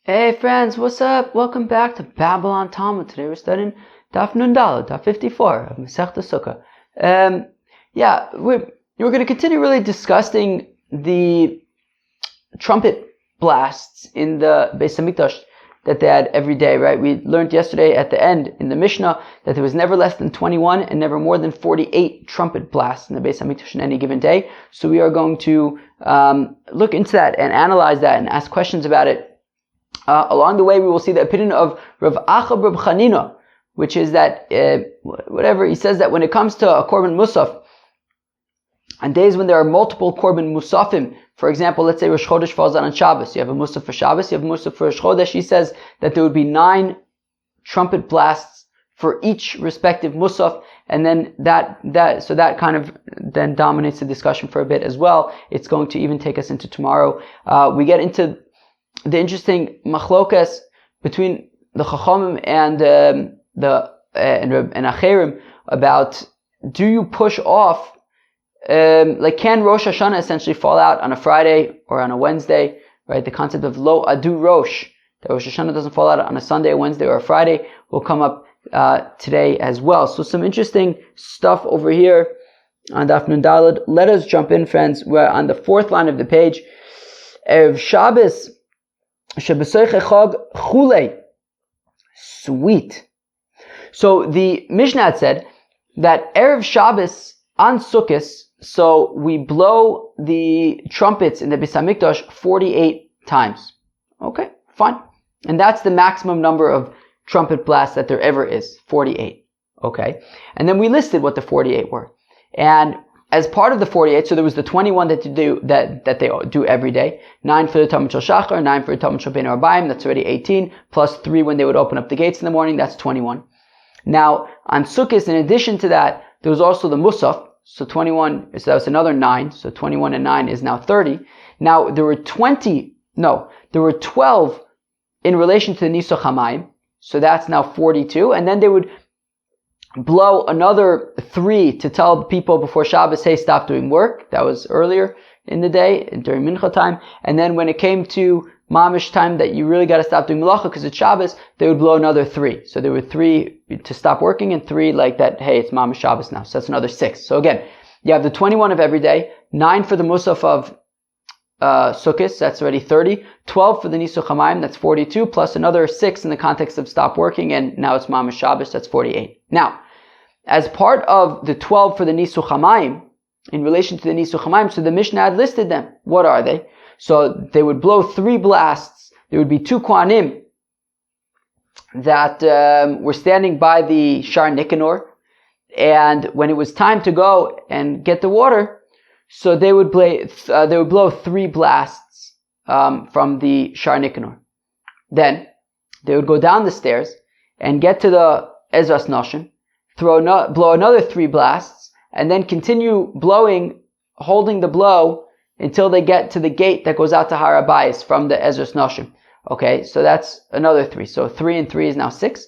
Hey friends, what's up? Welcome back to Babylon Talmud. Today we're studying Daf Nun Daled, Daf 54 of Masechta Sukkah. We're going to continue really discussing the trumpet blasts in the Beis Hamikdash that they had every day, right? We learned yesterday at the end in the Mishnah that there was never less than 21 and never more than 48 trumpet blasts in the Beis Hamikdash in any given day. So we are going to look into that and analyze that and ask questions about it. Along the way, we will see the opinion of Rav Acha Reb Chanina, which is that, he says that when it comes to a Korban Musaf, on days when there are multiple Korban Musafim, for example, let's say Rosh Chodesh falls on Shabbos, you have a Musaf for Shabbos, you have a Musaf for Rosh Chodesh, he says that there would be 9 trumpet blasts for each respective Musaf, and then that kind of then dominates the discussion for a bit as well. It's going to even take us into tomorrow. We get into the interesting machlokas between the Chachamim and Acherim about, do you push off, can Rosh Hashanah essentially fall out on a Friday or on a Wednesday, right? The concept of Lo Adu Rosh, that Rosh Hashanah doesn't fall out on a Sunday, a Wednesday, or a Friday, will come up today as well. So some interesting stuff over here on Daf Nun Daled. Let us jump in, friends. We're on the 4th line of the page. Erev Shabbos sweet. So the Mishnah had said that Erev Shabbos on Sukkot, so we blow the trumpets in the Beis Hamikdash 48 times. Okay, fine. And that's the maximum number of trumpet blasts that there ever is, 48. Okay. And then we listed what the 48 were. And as part of the 48, so there was the 21 that they do every day. 9 for the Talmud Shel Shachar, 9 for the Talmud Shel Bein Arbaim, that's already 18, plus 3 when they would open up the gates in the morning, that's 21. Now, on Sukkot, in addition to that, there was also the Musaf, so 21, so that was another 9, so 21 and 9 is now 30. Now, there were 12 in relation to the Nisuch HaMayim, so that's now 42, and then they would blow another 3 to tell people before Shabbos, hey, stop doing work. That was earlier in the day, during Mincha time. And then when it came to Mamish time that you really got to stop doing Melacha because it's Shabbos, they would blow another 3. So there were 3 to stop working and 3 like that, hey, it's Mamish Shabbos now. So that's another 6. So again, you have the 21 of every day, 9 for the Musaf of Sukkot, that's already 30, 12 for the Nisuch HaMayim, that's 42, plus another 6 in the context of stop working, and now it's Mamish Shabbos, that's 48. Now, as part of the 12 for the Nisuch HaMayim, in relation to the Nisuch HaMayim, so the Mishnah had listed them. What are they? So they would blow 3 blasts. There would be 2 Kohanim that were standing by the Shar Nicanor, and when it was time to go and get the water, so they would blow 3 blasts from the Shar Nicanor. Then they would go down the stairs and get to the Ezras Noshin, blow another 3 blasts, and then continue blowing, holding the blow until they get to the gate that goes out to Har HaBayis from the Ezras Noshim. Okay, so that's another 3. So 3 and 3 is now 6.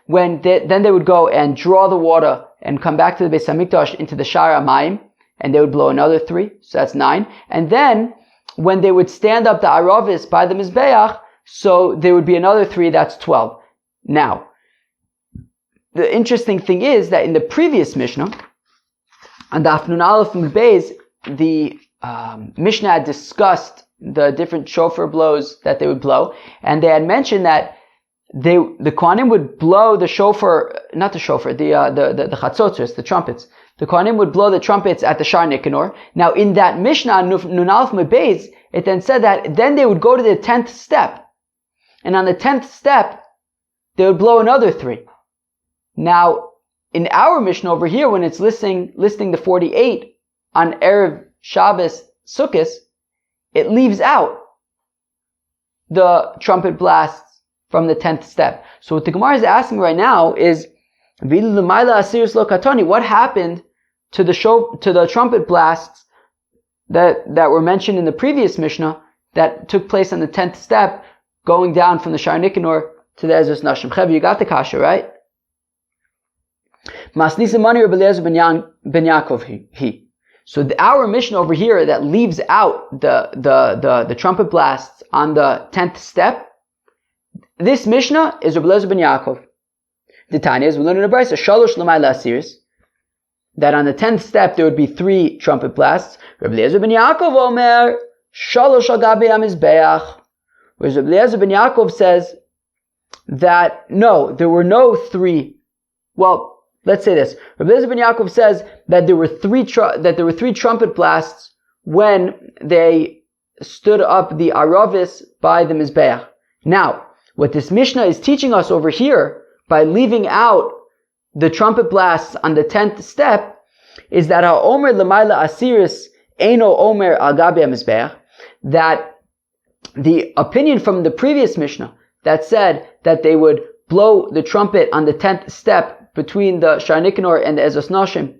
Then they would go and draw the water and come back to the Beis Hamikdash into the Shar HaMayim, and they would blow another 3. So that's 9. And then when they would stand up the Aravis by the Mizbeach, so there would be another 3. That's 12. Now, the interesting thing is that in the previous Mishnah, on Daf Nun Aleph Mud Beis, the Mishnah had discussed the different shofar blows that they would blow, and they had mentioned that the Kohanim would blow the shofar, not the shofar, the chatzotzos, the trumpets. The Kohanim would blow the trumpets at the Shar Nicanor. Now, in that Mishnah, on Nun Aleph Mud Beis, it then said that then they would go to the 10th step, and on the 10th step, they would blow another 3. Now, in our Mishnah over here, when it's listing the 48 on Erev Shabbos Sukkot, it leaves out the trumpet blasts from the 10th step. So what the Gemara is asking right now is, what happened to the trumpet blasts that were mentioned in the previous Mishnah that took place on the 10th step, going down from the Shar Nicanor to the Ezras Nashim? Chev, you got the kasha, right? Masnisa Mani Rabbi Eliezer ben Yaakov he. So our Mishnah over here that leaves out the trumpet blasts on the 10th step this Mishnah is Rabbi Eliezer ben Yaakov. The Tanya is we learn in the Brisa Shalosh L'mayla Asiris, that on the 10th step there would be 3 trumpet blasts. Rabbi Eliezer ben Yaakov Omer Shalosh al Gabi HaMizbeach. Whereas Rabbi Eliezer ben Yaakov says that no, there were no 3. Well, let's say this. Rabbi Eliezer ben Yaakov says that there were 3 trumpet blasts when they stood up the Aravis by the Mizbeach. Now, what this Mishnah is teaching us over here, by leaving out the trumpet blasts on the 10th step, is that Omer L'mayla Asiris Eino Omer Al Gabi HaMizbeach, that the opinion from the previous Mishnah that said that they would blow the trumpet on the 10th step between the Shar Nikanor and the Ezos Noshim,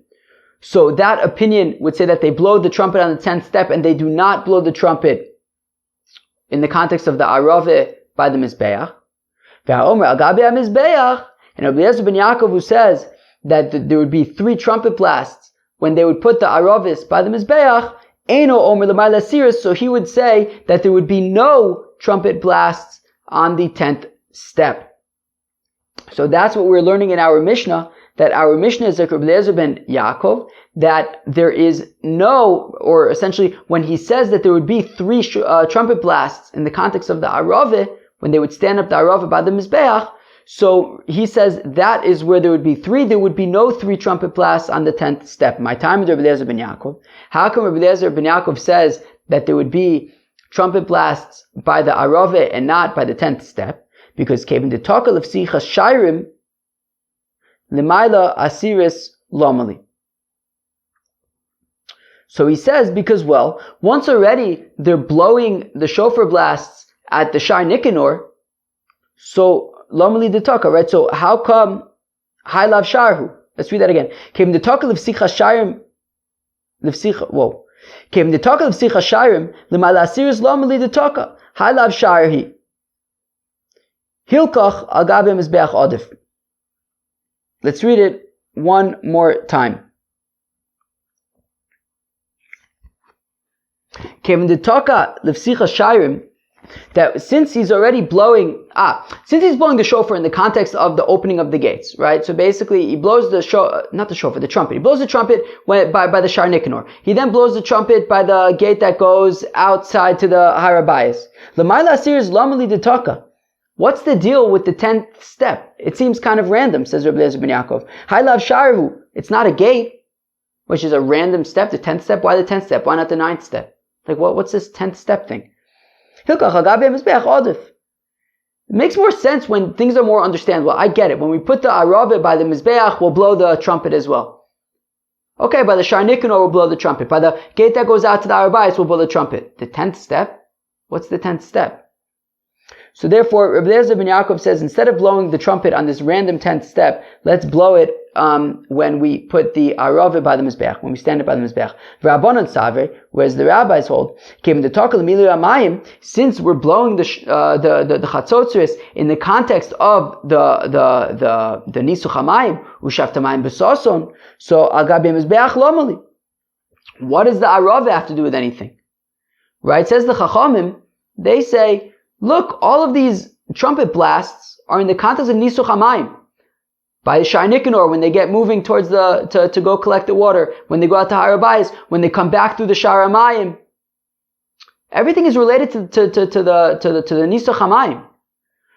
so that opinion would say that they blow the trumpet on the 10th step and they do not blow the trumpet in the context of the Araveh by the Mizbeach. And Rabbi Eliezer ben Yaakov, who says that there would be 3 trumpet blasts when they would put the Aravis by the Mizbeach, Eino Omer L'mayla Asiris, so he would say that there would be no trumpet blasts on the 10th step. So that's what we're learning in our Mishnah, that our Mishnah is like Rabbi Eliezer ben Yaakov, that there is no, or essentially when he says that there would be 3 trumpet blasts in the context of the Araveh, when they would stand up the Aravah by the Mizbeach, so he says that is where there would be 3. There would be no 3 trumpet blasts on the 10th step. My time is Rabbi Eliezer ben Yaakov. How come Rabbi Eliezer ben Yaakov says that there would be trumpet blasts by the Araveh and not by the 10th step? Because Kevin the Tokal of Sicha Shairim L'mayla Asiris Lomali. So he says because, well, once already they're blowing the shofar blasts at the Shar Nikanor, so Lomali D'Taka, right? So how come Hailav Sharhu? Let's read that again. Came the Taka L'Vsicha Shairim L'Vsicha, whoa. Came the Taka L'Vsicha Shairim L'Mayla Asiris Lomali D'Taka Hailav Sharhi Hilkach Al Gabi Mizbeach Odif. Let's read it one more time. Came the Taka L'Vsicha Shairim, that since he's blowing the shofar in the context of the opening of the gates, right? So basically, he blows the trumpet. He blows the trumpet by the Shar Nikanor. He then blows the trumpet by the gate that goes outside to the Harabayas. L'mayla Asiris Lomali D'Taka. What's the deal with the 10th step? It seems kind of random, says Rabbi Eliezer ben Yaakov. Hailav Sharhu. It's not a gate, which is a random step. The 10th step. Why the 10th step? Why not the 9th step? Like, what's this 10th step thing? It makes more sense when things are more understandable. I get it. When we put the Araveh by the Mizbeach, we'll blow the trumpet as well. Okay, by the Shar Nikanor, we'll blow the trumpet. By the gate that goes out to the Arabayas, we'll blow the trumpet. The 10th step? What's the 10th step? So therefore, Rabbi Eliezer ben Yaakov says, instead of blowing the trumpet on this random 10th step, let's blow it when we put the Araveh by the Mizbeach, when we stand up by the Mizbeach. V'Rabbanan Savre, whereas the rabbis hold, came the Takal Milu Amayim, since we're blowing the Chatzotzris in the context of the Nisuch Hamayim, Ushafta Mayim B'Sason, so Agabi Mizbeach Lomali. What does the Araveh have to do with anything? Right? Says the Chachamim, they say, look, all of these trumpet blasts are in the context of Nisuch Hamayim. By the Shar Nikanor, when they get moving towards to go collect the water, when they go out to Harabayas, when they come back through the Shar Hamayim, everything is related to the Nisuch Hamayim.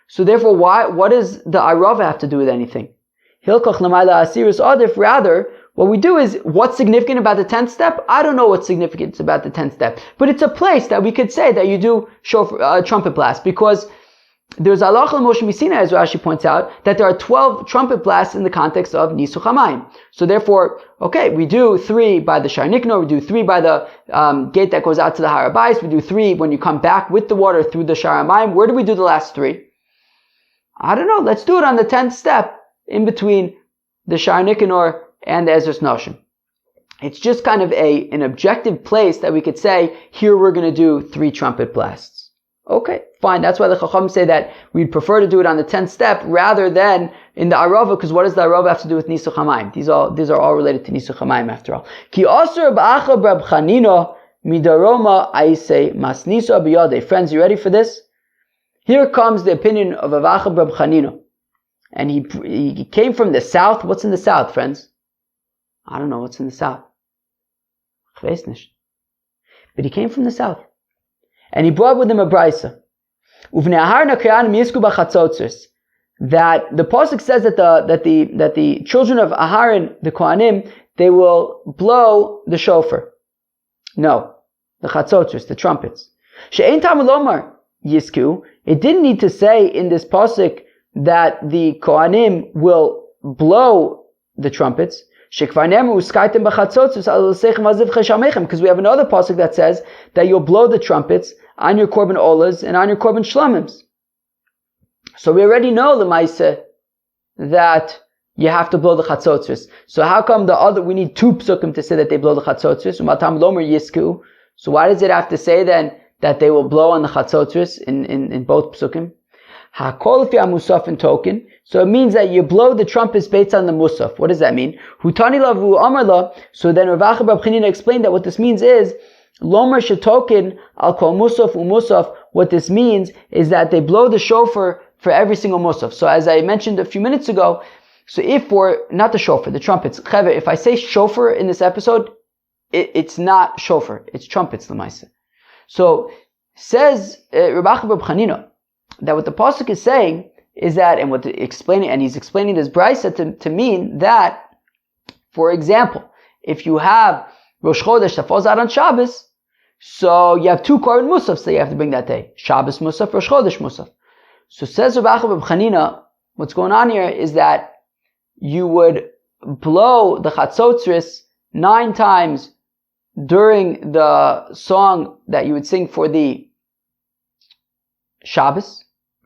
So therefore, what does the Araveh have to do with anything? Hilkach L'Mayla Asiris Adif. Rather, what we do is, what's significant about the 10th step? I don't know what's significant about the 10th step, but it's a place that we could say that you do trumpet blast, because there's Allah al-Moshe Misina, as Rashi points out, that there are 12 trumpet blasts in the context of Nisuch Hamayim. So therefore, okay, we do 3 by the Shar Nikanor, we do 3 by the gate that goes out to the Harabayas, we do 3 when you come back with the water through the Shar Hamayim. Where do we do the last 3? I don't know, let's do it on the 10th step, in between the Shar Nikanor and the Ezras Noshim. It's just kind of an objective place that we could say, here we're going to do 3 trumpet blasts. Okay, fine. That's why the Chacham say that we'd prefer to do it on the 10th step rather than in the Aravah, because what does the Aravah have to do with Nisuch Hamayim? These are all related to Nisuch Hamayim after all. Ki osur ba'acha Rab Chanina midaroma aisei masnisa biyadei. Friends, you ready for this? Here comes the opinion of Avacha Reb Chanina. And he came from the south. What's in the south, friends? I don't know what's in the south. But he came from the south. And he brought with him a brisa. That the pasuk says that the children of Aharon, the Kohanim, they will blow the shofar. No, the chatzotzos, the trumpets. She'ein tam lomar yisku. It didn't need to say in this pasuk that the Kohanim will blow the trumpets. Because we have another pasuk that says that you'll blow the trumpets on your korban olas and on your korban shlamims. So we already know the Maisa that you have to blow the chatzotzos. So how come we need two psukim to say that they blow the chatzotzos? So why does it have to say then that they will blow on the chatzotzos in both psukim? Hakol fi musaf and token. So it means that you blow the trumpets based on the musaf. What does that mean? Hutani lavu amar la. So then Rav Acha Bar Chanina explained that what this means is lomer shetoken al kol musaf umusaf. What this means is that they blow the shofar for every single musaf. So as I mentioned a few minutes ago, so if not the shofar, the trumpets. If I say shofar in this episode, it's not shofar, it's trumpets, l'maisa. So says Rav Acha Bar Chanina that what the pasuk is saying is that, and he's explaining this brisa to mean that, for example, if you have Rosh Chodesh that falls out on Shabbos, so you have two korban musaf, so you have to bring that day. Shabbos musaf, Rosh Chodesh musaf. So says Rav Acha Bar Chanina, what's going on here is that you would blow the chatzotzris 9 times during the song that you would sing for the Shabbos,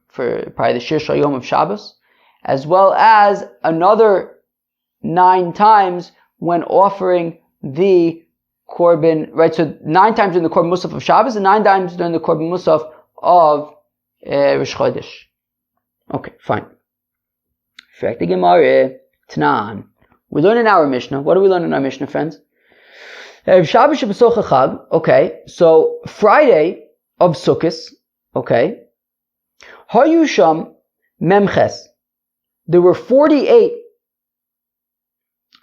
for probably the Shir Shal Yom of Shabbos, as well as another 9 times when offering the korban, right? So 9 times during the korban musaf of Shabbos and 9 times during the korban musaf of Rosh Chodesh. Okay, fine. We learn in our Mishnah. What do we learn in our Mishnah, friends? Okay, so Friday of Sukkot, okay, Hayusham Memches. There were 48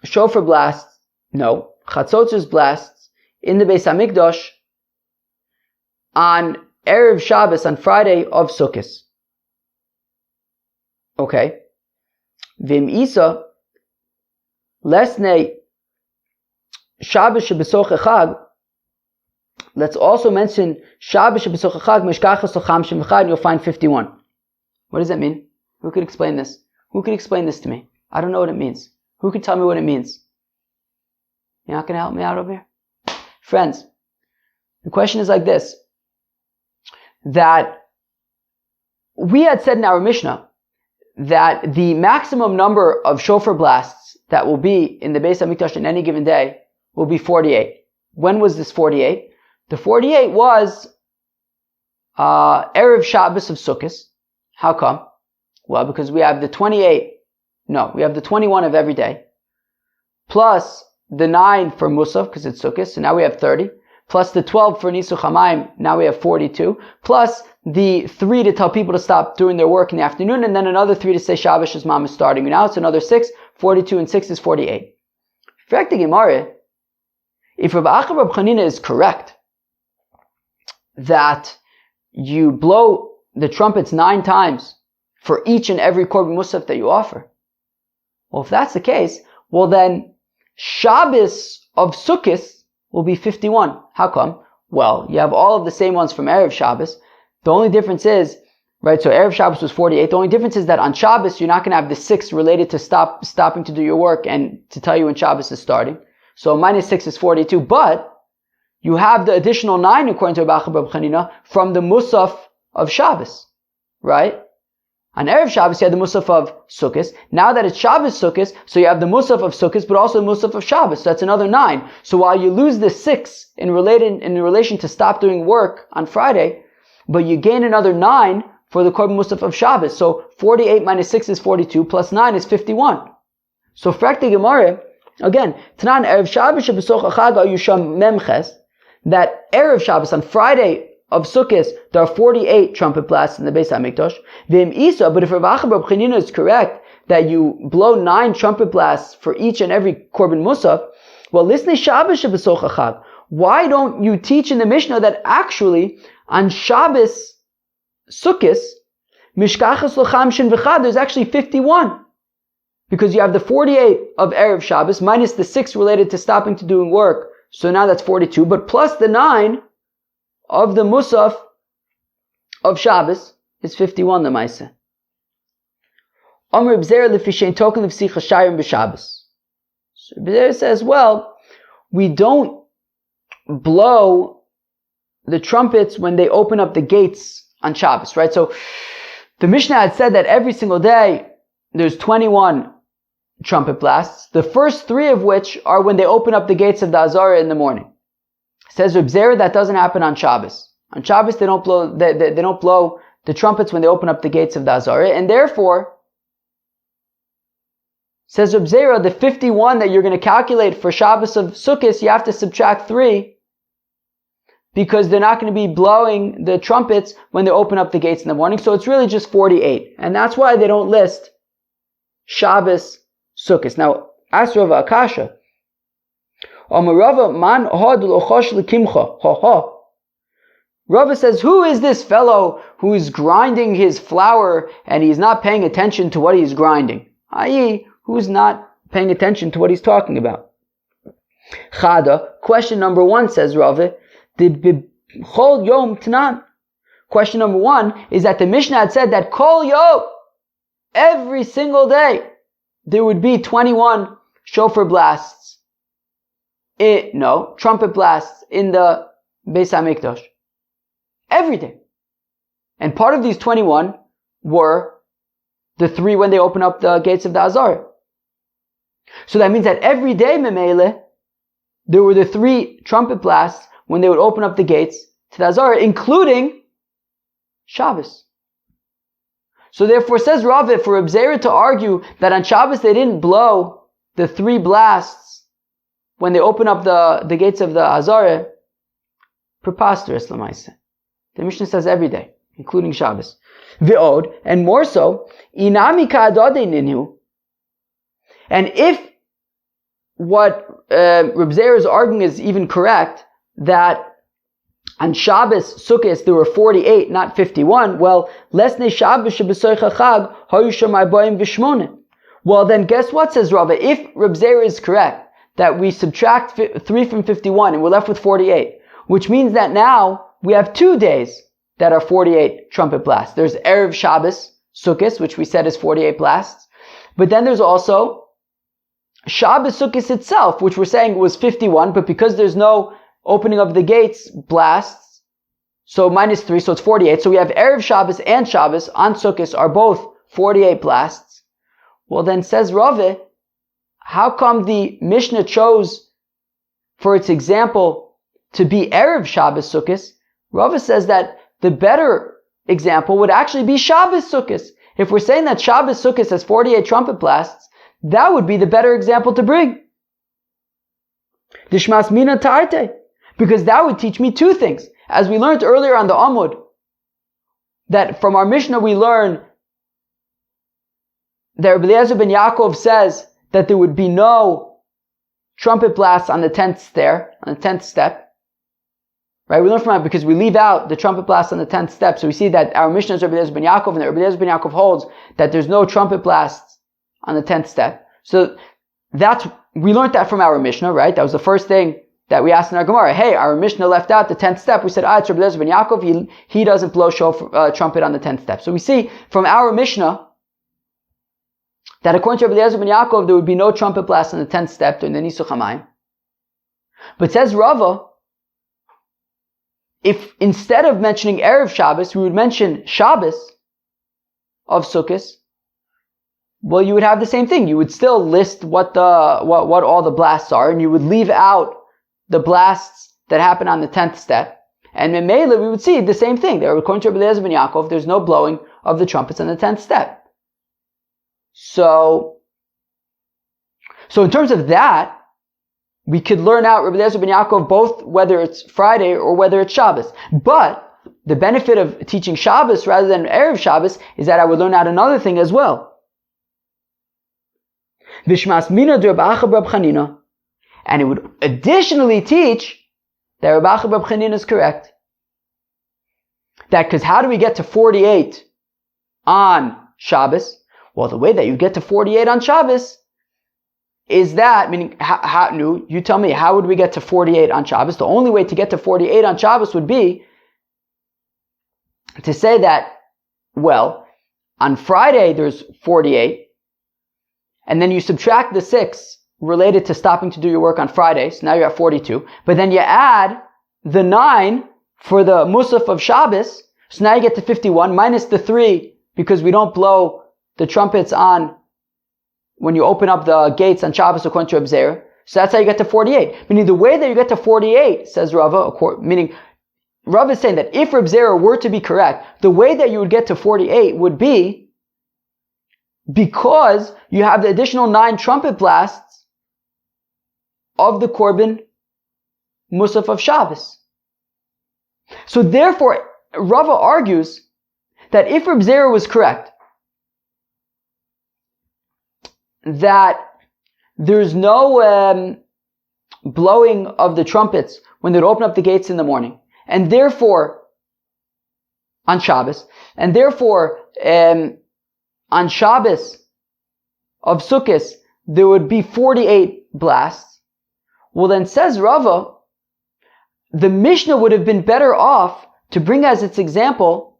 shofar blasts, chatzotzos blasts in the Beis Hamikdash on Erev Shabbos, on Friday of Sukkot. Okay. Vim Isa Lesnei Shabbos shebesoch echad. Let's also mention Shabbos shebesoch echad mishkachas socham shem echad, and you'll find 51. What does that mean? Who could explain this? Who could explain this to me? I don't know what it means. Who could tell me what it means? You're not going to help me out over here? Friends, the question is like this. That we had said in our Mishnah that the maximum number of shofar blasts that will be in the Beis Hamikdash in any given day will be 48. When was this 48? The 48 was Erev Shabbos of Sukkot. How come? Well, because we have the 21 of every day, plus the 9 for Musaf, because it's Sukkot, so now we have 30, plus the 12 for Nisuch HaMayim, now we have 42, plus the 3 to tell people to stop doing their work in the afternoon, and then another 3 to say Shabbos Shema is starting. Now it's another 6, 42 and 6 is 48. Fact the Gemara, if Rav Acha Bar Chanina is correct, that you blow the trumpets 9 times for each and every korban musaf that you offer. Well, if that's the case, well then Shabbos of Sukkot will be 51. How come? Well, you have all of the same ones from Erev Shabbos. The only difference is, right, so Erev Shabbos was 48. The only difference is that on Shabbos, you're not going to have the 6 related to stopping to do your work and to tell you when Shabbos is starting. So minus 6 is 42, but you have the additional 9, according to Rav Acha Bar Chanina, from the Musaf of Shabbos, right? On Erev Shabbos, you had the Musaf of Sukkot. Now that it's Shabbos Sukkot, so you have the Musaf of Sukkot, but also the Musaf of Shabbos. So that's another 9. So while you lose the 6 in relation to stop doing work on Friday, but you gain another 9 for the Korban Musaf of Shabbos. So 48 minus 6 is 42, plus 9 is 51. So Frakti Gemara, again, Tanan Erev Shabbos shebesoch achag ayusham memches, that Erev Shabbos, on Friday of Sukkot, there are 48 trumpet blasts in the Beis HaMikdash. V'im Isa, but if Rav Acha bar Chanina is correct, that you blow 9 trumpet blasts for each and every Korban Musaf, well, listen to Shabbos shebesoch Chag. Why don't you teach in the Mishnah that actually on Shabbos Sukkot, Mishkachas L'Chamshin V'Chad, there's actually 51. Because you have the 48 of Erev Shabbos minus the 6 related to stopping to doing work. So now that's 42, but plus the 9 of the Musaf of Shabbos is 51 the Maisa. Amr B'Zer L'Fishein Token L'Fsich HaShayrim B'Shabbos. So B'Zer says, well, we don't blow the trumpets when they open up the gates on Shabbos, right? So the Mishnah had said that every single day there's 21 trumpet blasts, the first 3 of which are when they open up the gates of the Azara in the morning. Says Reb Zera, that doesn't happen on Shabbos. On Shabbos they don't blow the trumpets when they open up the gates of the Azara, and therefore, says Reb Zera, the 51 that you're going to calculate for Shabbos of Sukkot, you have to subtract 3 because they're not going to be blowing the trumpets when they open up the gates in the morning. So it's really just 48. And that's why they don't list Shabbos Sukkot. Now, ask Rav Akasha. Rava says, who is this fellow who is grinding his flour and he's not paying attention to what he's grinding? I.e., who's not paying attention to what he's talking about? Chada, question number 1 says Rava, Chol Yom Tanan. Question number 1 is that the Mishnah had said that Kol Yom, every single day, there would be 21 shofar blasts. Trumpet blasts in the Beis HaMikdash. Every day. And part of these 21 were the 3 when they open up the gates of the Azar. So that means that every day, Memele, there were the 3 trumpet blasts when they would open up the gates to the Azara, including Shabbos. So therefore, says Rav, for Reb Zera to argue that on Shabbos they didn't blow the 3 blasts when they open up the gates of the Azara, preposterous, Lamaisa. The Mishnah says every day, including Shabbos. V'od, and more so, inami ka'adodei ninhu. And if what Reb Zera is arguing is even correct, that on Shabbos, Sukkot, there were 48, not 51. Well, lesnei Shabbos shebesoich chag hayu shamai boim v'shmonim. Well, then guess what, says Rava? If Reb Zera is correct, that we subtract 3 from 51 and we're left with 48, which means that now we have 2 days that are 48 trumpet blasts. There's Erev Shabbos, Sukkot, which we said is 48 blasts. But then there's also Shabbos Sukkot itself, which we're saying was 51, but because there's no opening of the gates blasts, so minus 3, so it's 48. So we have Erev Shabbos and Shabbos on Sukkot are both 48 blasts. Well, then says Rave, how come the Mishnah chose for its example to be Erev Shabbos Sukkot? Rave says that the better example would actually be Shabbos Sukkot. If we're saying that Shabbos Sukkot has 48 trumpet blasts, that would be the better example to bring. Dishmas mina tarte. Because that would teach me 2 things. As we learned earlier on the Amud, that from our Mishnah we learn that Rabbi Eliezer ben Yaakov says that there would be no trumpet blasts on the 10th step. Right? We learn from that because we leave out the trumpet blast on the 10th step. So we see that our Mishnah is Rabbi Eliezer ben Yaakov, and that Rabbi Eliezer ben Yaakov holds that there's no trumpet blasts on the 10th step. So we learned that from our Mishnah, right? That was the first thing that we asked in our Gemara. Hey, our Mishnah left out the 10th step. We said, it's Rabbi Eliezer ben Yaakov. He doesn't blow trumpet on the 10th step. So we see from our Mishnah that according to Rabbi Eliezer ben Yaakov, there would be no trumpet blast on the 10th step during the Nisuch HaMayim. But says Rava, if instead of mentioning Erev Shabbos, we would mention Shabbos of Sukkot, well, you would have the same thing. You would still list what all the blasts are, and you would leave out the blasts that happen on the 10th step. And in Mela, we would see the same thing. There, according to Rabbi Eliezer ben Yaakov, there's no blowing of the trumpets on the 10th step. So in terms of that, we could learn out Rabbi Eliezer ben Yaakov both whether it's Friday or whether it's Shabbos. But the benefit of teaching Shabbos rather than Erev Shabbos is that I would learn out another thing as well. Vishmas mina de Reb Acha Reb Chanina, and it would additionally teach that Reb Acha Reb Chanina is correct. That because how do we get to 48 on Shabbos? Well, the way that you get to 48 on Shabbos is that, meaning, you tell me, how would we get to 48 on Shabbos? The only way to get to 48 on Shabbos would be to say that, well, on Friday there's 48, and then you subtract the 6 related to stopping to do your work on Friday, so now you're at 42, but then you add the 9 for the Musaf of Shabbos, so now you get to 51, minus the 3, because we don't blow the trumpets on when you open up the gates on Shabbos according to Reb Zera. So that's how you get to 48. Meaning the way that you get to 48, says Rava, meaning Rava is saying that if Reb Zera were to be correct, the way that you would get to 48 would be because you have the additional 9 trumpet blasts of the Korban Musaf of Shabbos. So therefore, Rava argues that if Reb Zera was correct, that there's no blowing of the trumpets when they'd open up the gates in the morning, and therefore on Shabbos, and therefore on Shabbos of Sukkot there would be 48 blasts. Well, then says Rava, the Mishnah would have been better off to bring as its example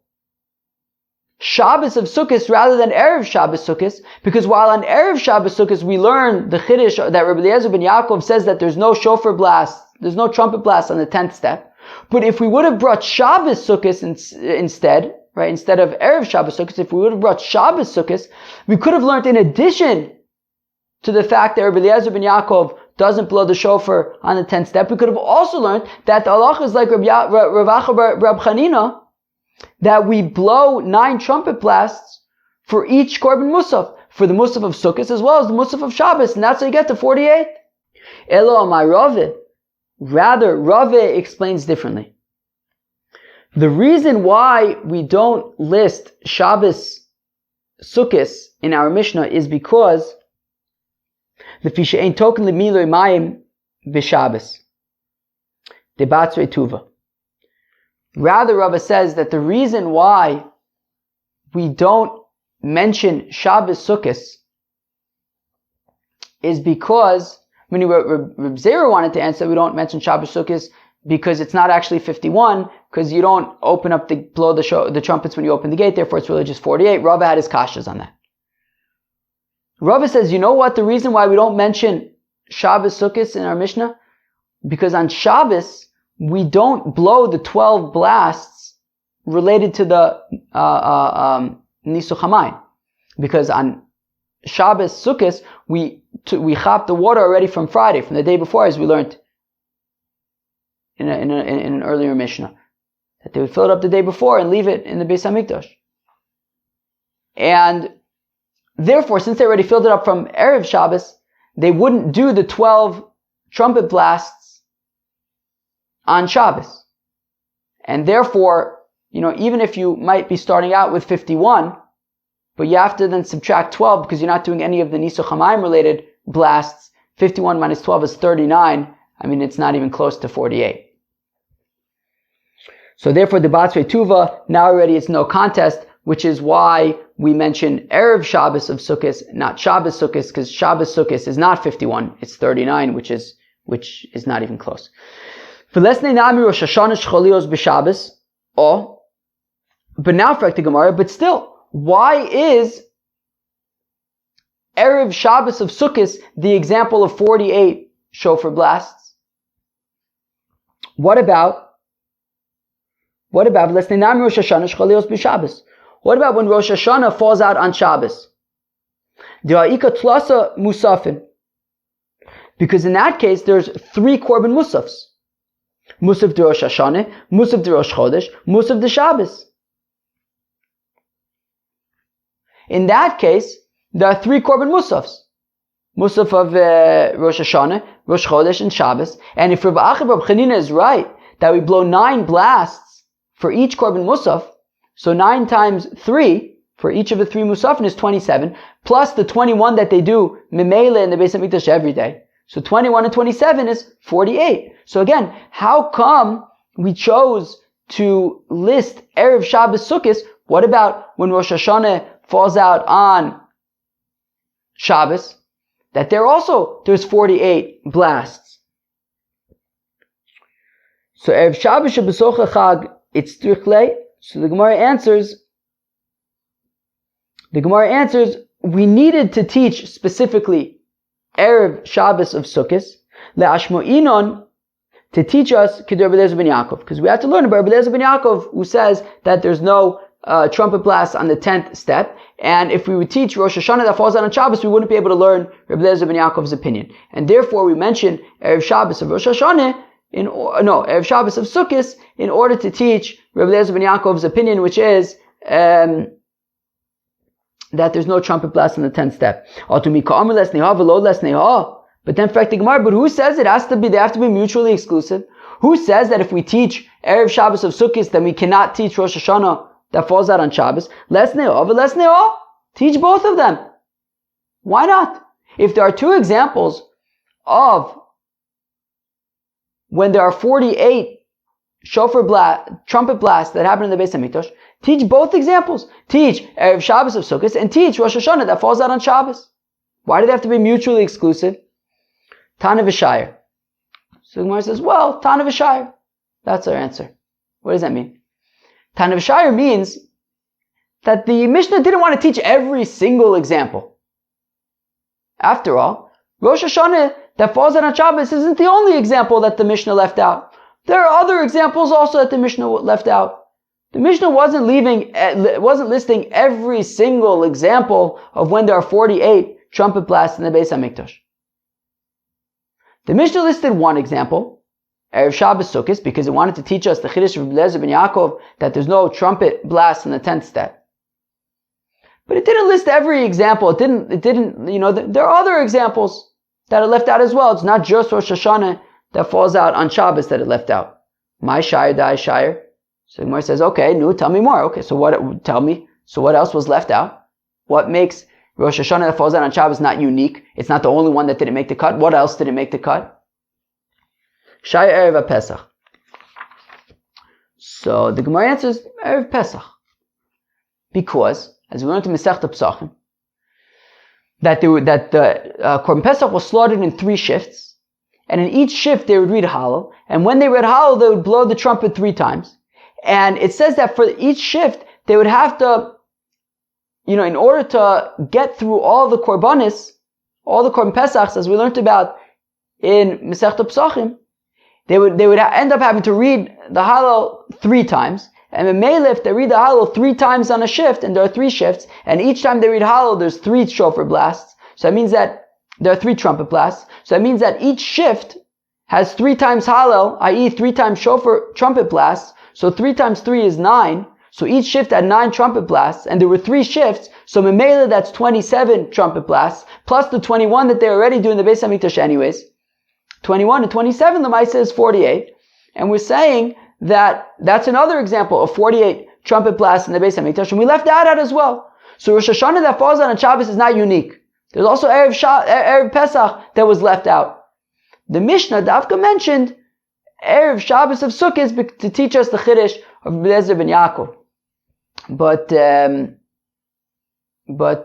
Shabbos of Sukkot rather than Erev Shabbos Sukkot, because while on Erev Shabbos Sukkot we learn the Chiddush that Rabbi Eliezer ben Yaakov says that there's no shofar blast, there's no trumpet blast on the 10th step. But if we would have brought Shabbos Sukkot instead, right, instead of Erev Shabbos Sukkot, if we would have brought Shabbos Sukkot, we could have learned in addition to the fact that Rabbi Eliezer ben Yaakov doesn't blow the shofar on the 10th step, we could have also learned that the halacha is like Rav Acha Reb Chanina, that we blow 9 trumpet blasts for each Korban Musaf, for the Musaf of Sukkot as well as the Musaf of Shabbos, and that's how you get to 48. Elo amar Rave. Rather, Rave explains differently. The reason why we don't list Shabbos Sukkot in our Mishnah is because the Fisha ain't token lemiloi mayim b'Shabbos. Debatzrei tuva. Rather, Rava says that the reason why we don't mention Shabbos Sukkot is because, Reb Zera wanted to answer, we don't mention Shabbos Sukkot because it's not actually 51, because you don't open up blow the trumpets when you open the gate, therefore it's really just 48. Rava had his kashas on that. Rava says, you know what the reason why we don't mention Shabbos Sukkot in our Mishnah? Because on Shabbos, we don't blow the 12 blasts related to the Nisuch HaMayim. Because on Shabbos Sukkot, we chop the water already from Friday, from the day before, as we learned in an earlier Mishnah. That they would fill it up the day before and leave it in the Beis Hamikdash. And therefore, since they already filled it up from Erev Shabbos, they wouldn't do the 12 trumpet blasts on Shabbos. And therefore, even if you might be starting out with 51, but you have to then subtract 12 because you're not doing any of the Nisuch HaMayim related blasts, 51 minus 12 is 39. I mean, it's not even close to 48. So therefore, the Batzrei Tuva, now already it's no contest, which is why we mention Erev Shabbos of Sukkot, not Shabbos Sukkot, because Shabbos Sukkot is not 51, it's 39, which is not even close. But now for the Gemara, but still, why is Erev Shabbos of Sukkot the example of 48 shofar blasts? What about What about when Rosh Hashanah falls out on Shabbos? Because in that case, there's 3 Korban Musafs. Musaf de Rosh Hashanah, Musaf de Rosh Chodesh, Musaf de Shabbos. In that case, there are 3 Korban Musafs. Musaf of Rosh Hashanah, Rosh Chodesh, and Shabbos. And if Rabbi Acha Reb Chanina is right, that we blow 9 blasts for each Korban Musaf. So 9 times 3 for each of the 3 Musafin is 27, plus the 21 that they do Mimele in the Beis HaMikdash every day. So 21 and 27 is 48. So again, how come we chose to list Erev Shabbos Sukkot? What about when Rosh Hashanah falls out on Shabbos? That there's 48 blasts. So Erev Shabbos Shebesocha Chag, it's Trichle. So the Gemara answers, we needed to teach specifically Erev Shabbos of Sukkot, le'ashmo'inon, to teach us Kedar Rabbi Eliezer ben Yaakov, because we have to learn about Rabbi Eliezer ben Yaakov, who says that there's no trumpet blast on the 10th step, and if we would teach Rosh Hashanah that falls out on Shabbos, we wouldn't be able to learn Rabbi Eliezer ben Yaakov's opinion, and therefore we mention Erev Shabbos of Rosh Hashanah, Erev Shabbos of Sukkot, in order to teach Rabbi Eliezer ben Yaakov's opinion, which is that there's no trumpet blast on the 10th step. But then, but who says they have to be mutually exclusive? Who says that if we teach Erev Shabbos of Sukkot, then we cannot teach Rosh Hashanah that falls out on Shabbos? Teach both of them. Why not? If there are 2 examples of when there are 48 trumpet blasts that happen in the Beis HaMikdash, teach both examples. Teach Erev Shabbos of Sukkot and teach Rosh Hashanah that falls out on Shabbos. Why do they have to be mutually exclusive? Tana v'shayir. So the Gemara says, well, Tana v'shayir. That's our answer. What does that mean? Tana v'shayir means that the Mishnah didn't want to teach every single example. After all, Rosh Hashanah that falls out on Shabbos isn't the only example that the Mishnah left out. There are other examples also that the Mishnah left out. The Mishnah wasn't listing every single example of when there are 48 trumpet blasts in the Beis HaMikdash. The Mishnah listed one example, Erev Shabbos Sukkot, because it wanted to teach us the Chiddush of Rabbi Eliezer ben Yaakov that there's no trumpet blast in the 10th step. But it didn't list every example. It didn't, there are other examples that are left out as well. It's not just Rosh Hashanah that falls out on Shabbos that it left out. My shire, thy shire. So the Gemara says, okay, tell me more. Okay, tell me. So what else was left out? What makes Rosh Hashanah that falls out on Shabbos not unique? It's not the only one that didn't make the cut. What else didn't make the cut? Shire Erev Pesach. So the Gemara answers Erev Pesach. Because, as we learned in Masechta Pesachim, that the Korban Pesach was slaughtered in 3 shifts, and in each shift they would read Hallel, and when they read Hallel, they would blow the trumpet 3 times. And it says that for each shift, they would have to, in order to get through all the Korbanis, all the Korban Pesachs, as we learned about in Masechta Pesachim, they would end up having to read the Hallel 3 times. And in Meileh, if they read the Hallel 3 times on a shift, and there are 3 shifts, and each time they read Hallel, there's 3 shofar blasts. So that means that there are 3 trumpet blasts. So that means that each shift has 3 times Hallel, i.e. 3 times shofar trumpet blasts. So 3 times 3 is 9. So each shift had 9 trumpet blasts, and there were 3 shifts. So Memela, that's 27 trumpet blasts, plus the 21 that they already do in the Beis HaMikdash anyways. 21 and 27, the Maisa is 48. And we're saying that that's another example of 48 trumpet blasts in the Beis HaMikdash, and we left that out as well. So Rosh Hashanah that falls out on Shabbos is not unique. There's also Erev Pesach that was left out. The Mishnah Dafka mentioned Erev Shabbos of Sukkot to teach us the Chiddush of Rabbi Eliezer ben Yaakov. But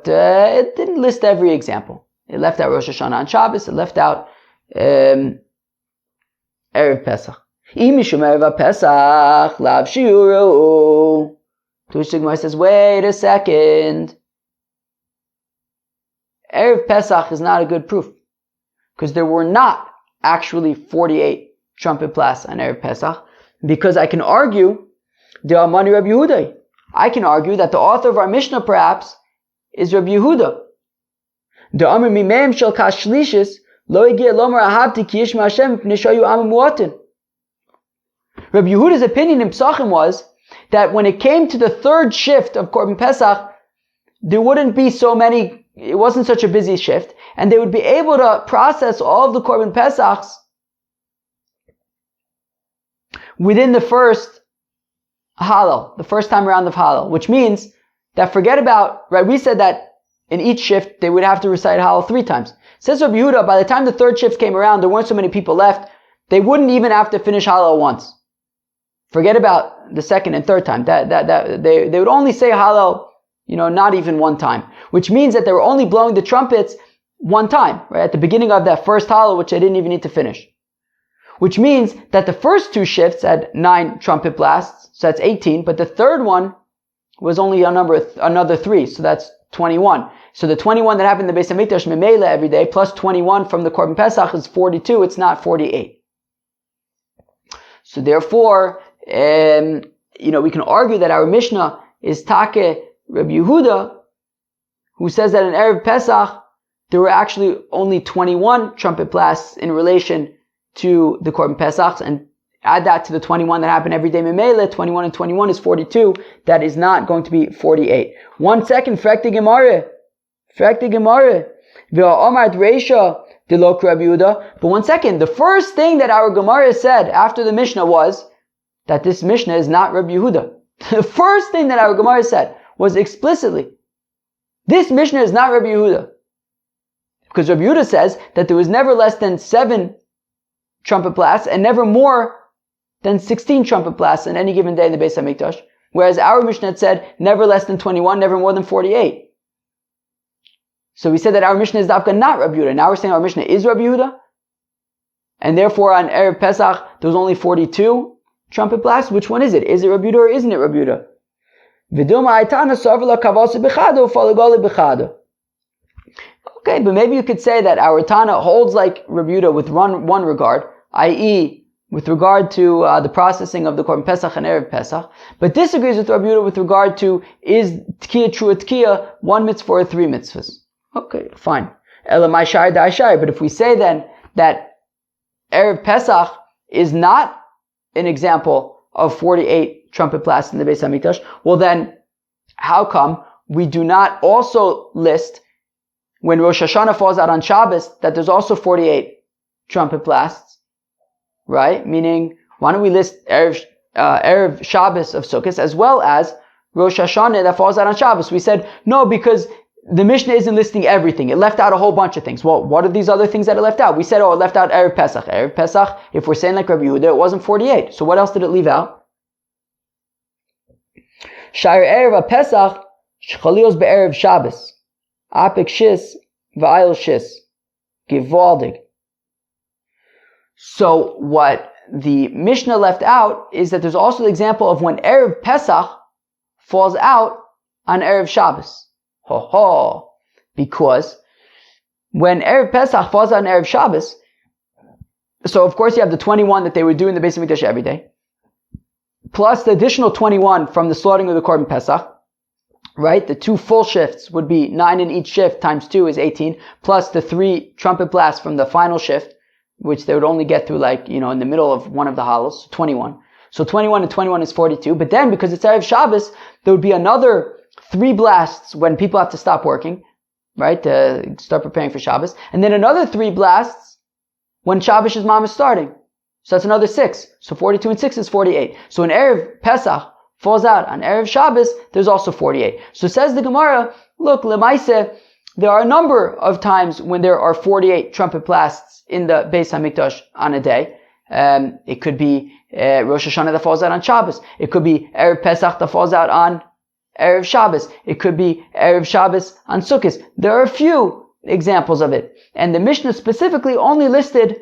it didn't list every example. It left out Rosh Hashanah on Shabbos. It left out Erev Pesach. Imishum Erev Pesach lav shiuru. Tush Gemara says, wait a second. Erev Pesach is not a good proof, because there were not actually 48 trumpet blasts on Erev Pesach, because I can argue the Amani Rabbi Yehuda. I can argue that the author of our Mishnah perhaps is Rabbi Yehuda. The Amr Mimeim Shel Kashlishis Lo Yigia Lomer Ahavti Ki Yishma Hashem Pnei Shayu Am Muatin. Rabbi Yehuda's opinion in Pesachim was that when it came to the 3rd shift of Korban Pesach, there wouldn't be so many, it wasn't such a busy shift, and they would be able to process all of the Korban Pesachs within the first Hallel, the first time around of Hallel, which means that forget about, right, we said that in each shift they would have to recite Hallel 3 times. Says Rabbi Yehuda, by the time the third shift came around, there weren't so many people left, they wouldn't even have to finish Hallel once. Forget about the second and third time. They would only say Hallel, not even one time, which means that they were only blowing the trumpets one time, right, at the beginning of that first Hallel, which they didn't even need to finish. Which means that the first 2 shifts had 9 trumpet blasts, so that's 18, but the third one was only another 3, so that's 21. So the 21 that happened in the Beis Hamikdash Memela every day, plus 21 from the Korban Pesach is 42, it's not 48. So therefore, we can argue that our Mishnah is Take Rabbi Yehuda, who says that in Erev Pesach, there were actually only 21 trumpet blasts in relation to the Korban Pesach, and add that to the 21 that happened every day Memele, 21 and 21 is 42. That is not going to be 48. 1 second, Frekti Gemara. V'omart Reisha Dilok Rabbi Yehuda. But 1 second, the first thing that our Gemara said after the Mishnah was that this Mishnah is not Rabbi Yehuda. The first thing that our Gemara said was explicitly, this Mishnah is not Rabbi Yehuda. Because Rabbi Yehuda says that there was never less than 7 trumpet blasts and never more than 16 trumpet blasts in any given day in the Beis HaMikdash. Whereas our Mishnah had said never less than 21, never more than 48. So we said that our Mishnah is Dafka not Rabbi Yehuda. Now we're saying our Mishnah is Rabbi Yehuda. And therefore on Erev Pesach there was only 42 trumpet blasts. Which one is it? Is it Rabbi Yehuda or isn't it Rabbi Yehuda? Okay, but maybe you could say that our Tana holds like Rabbi Yehuda with one regard, i.e., with regard to the processing of the Korban Pesach and Erev Pesach, but disagrees with Rabbi Yehuda with regard to is Tkiya true Tkiya 1 mitzvah or 3 mitzvahs. Okay, fine. Elamai Shai Dai Shai. But if we say then that Erev Pesach is not an example of 48 trumpet blasts in the Beis HaMikdash, well then, how come we do not also list when Rosh Hashanah falls out on Shabbos that there's also 48 trumpet blasts? Right? Meaning, why don't we list Erev Shabbos of Sukkot as well as Rosh Hashanah that falls out on Shabbos? We said, no, because the Mishnah isn't listing everything. It left out a whole bunch of things. Well, what are these other things that it left out? We said, it left out Erev Pesach. Erev Pesach, if we're saying like Rabbi Yehuda, it wasn't 48. So what else did it leave out? Sha'ir Erev Pesach, Shchalios be'erev Shabbos. Apik Shis, V'ayil Shis. Givaldig. So what the Mishnah left out is that there's also the example of when Erev Pesach falls out on Erev Shabbos. Because when Erev Pesach falls out on Erev Shabbos, so of course you have the 21 that they would do in the Beis HaMikdash every day, plus the additional 21 from the slaughtering of the Korban Pesach, right? The 2 full shifts would be 9 in each shift times 2 is 18, plus the 3 trumpet blasts from the final shift, which they would only get through in the middle of one of the hallows, 21. So 21 and 21 is 42. But then, because it's Erev Shabbos, there would be another 3 blasts when people have to stop working, right, to start preparing for Shabbos. And then another 3 blasts when Shabbos is Mom is starting. So that's another 6. So 42 and 6 is 48. So when Erev Pesach falls out on Erev Shabbos, there's also 48. So says the Gemara, look, Lemaise, there are a number of times when there are 48 trumpet blasts in the Beis HaMikdash on a day. It could be Rosh Hashanah that falls out on Shabbos. It could be Erev Pesach that falls out on Erev Shabbos. It could be Erev Shabbos on Sukkot. There are a few examples of it. And the Mishnah specifically only listed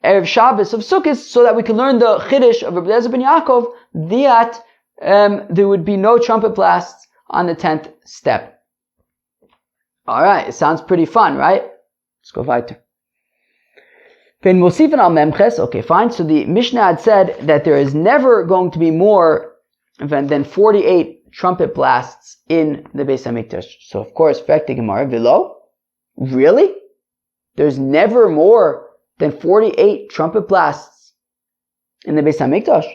Erev Shabbos of Sukkot so that we can learn the Chiddush of Rabbi Eliezer ben Yaakov that there would be no trumpet blasts on the 10th step. Alright, it sounds pretty fun, right? Let's go weiter. Okay, fine. So the Mishnah had said that there is never going to be more than 48 trumpet blasts in the Beis HaMikdash. So of course, Fekti Gemara, Vilo? Really? There's never more than 48 trumpet blasts in the Beis HaMikdash?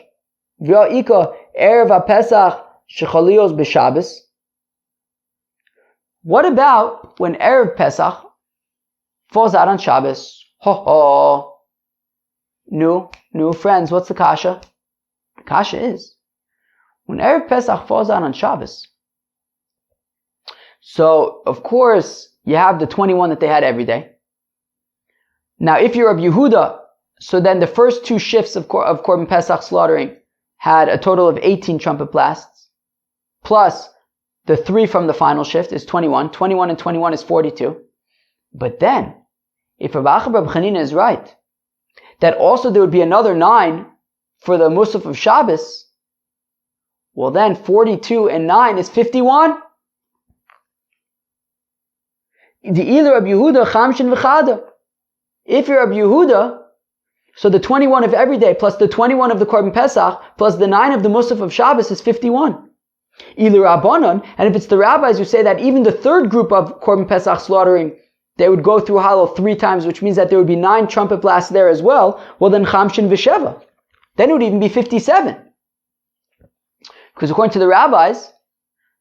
V'ya'ika Erev HaPesach Shechalios B'Shabbos. What about when Erev Pesach falls out on Shabbos? New friends, what's the kasha? The kasha is, when Erev Pesach falls out on Shabbos, so of course you have the 21 that they had every day. Now if you're Rabbi Yehuda, so then the first 2 shifts of Korban Pesach slaughtering had a total of 18 trumpet blasts, plus the 3 from the final shift is 21. 21 and 21 is 42. But then, if Rabbi Chanina is right, that also there would be another 9 for the Musaf of Shabbos, well then 42 and 9 is 51. The either Rabbi Yehuda, Chamshin v'chada. If you're Rabbi Yehuda, so the 21 of every day plus the 21 of the Korban Pesach plus the 9 of the Musaf of Shabbos is 51. Either Rabbanon, and if it's the rabbis who say that even the third group of Korban Pesach slaughtering, they would go through Hallel 3 times, which means that there would be 9 trumpet blasts there as well, well then Chamshin v'sheva. Then it would even be 57. Because according to the rabbis,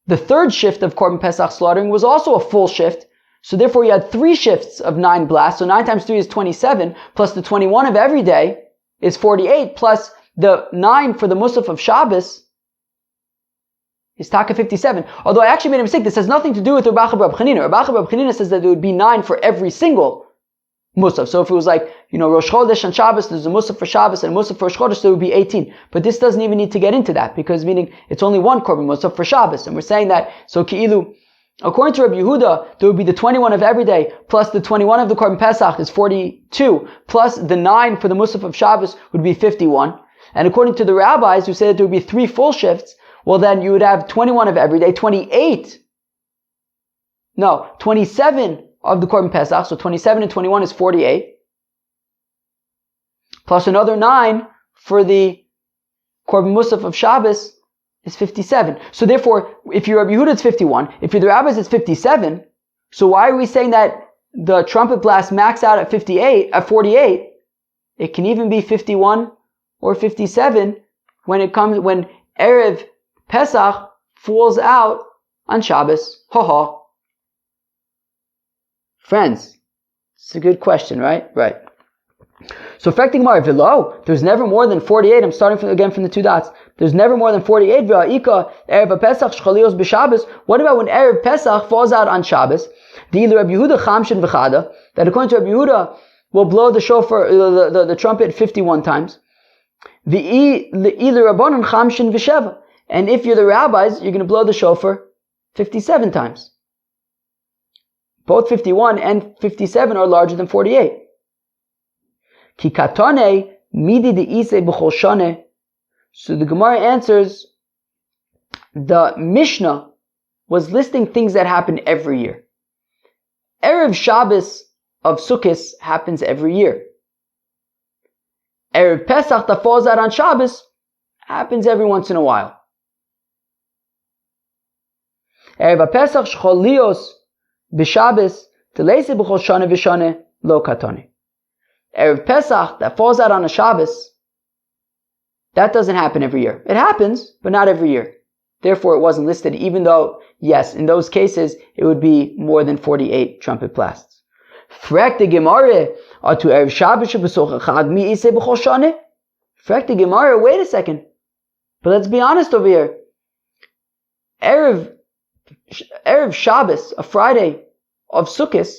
the third shift of Korban Pesach slaughtering was also a full shift, so therefore you had 3 shifts of 9 blasts, so 9 times 3 is 27, plus the 21 of every day is 48, plus the 9 for the Musaf of Shabbos is Taka 57. Although I actually made a mistake, this has nothing to do with Rabbi Chanina. Rabbi Chanina says that there would be 9 for every single Musaf. So if it was like, Rosh Chodesh and Shabbos, there's a Musaf for Shabbos and a Musaf for Rosh Chodesh, there would be 18. But this doesn't even need to get into that, because meaning it's only one Korban Musaf for Shabbos. And we're saying that, so Ki'ilu, according to Rabbi Yehuda, there would be the 21 of every day, plus the 21 of the Korban Pesach is 42, plus the 9 for the Musaf of Shabbos would be 51. And according to the rabbis who say that there would be 3 full shifts, well then you would have 21 of every day, 27 of the Korban Pesach, so 27 and 21 is 48, plus another 9 for the Korban Musaf of Shabbos is 57. So therefore, if you're Rabbi Yehuda, it's 51. If you're the rabbis, it's 57. So why are we saying that the trumpet blast max out at 48? It can even be 51 or 57 when Erev Pesach falls out on Shabbos. Friends, it's a good question, right? Right. So, affecting Gemara, V'lo, there's never more than 48. I'm starting again from the 2 dots. There's never more than 48. V'ha'ika, Erev Pesach, Shchalios b'Shabbos. What about when Erev Pesach falls out on Shabbos? D'il Rabbi Yehuda Chamshin v'chada. That according to Rabbi Yehuda, will blow the shofar, the trumpet 51 times. V'il Rabbanon Chamshin v'sheva. And if you're the rabbis, you're going to blow the shofar 57 times. Both 51 and 57 are larger than 48. Ki katane midi de ise b'chol shane. So the Gemara answers, the Mishnah was listing things that happen every year. Erev Shabbos of Sukkot happens every year. Erev Pesach that falls out on Shabbos happens every once in a while. Erev Pesach shcholios b'Shabbos teleise b'chol shane v'shane lo katane. Erev Pesach that falls out on a Shabbos, that doesn't happen every year. It happens, but not every year. Therefore, it wasn't listed, even though, yes, in those cases, it would be more than 48 trumpet blasts. Frek the Gemara, atu Erev Shabbos shebesoch echad mi ise b'chol shane? Frek the Gemara, wait a second. But let's be honest over here. Erev Shabbos, a Friday of Sukkot,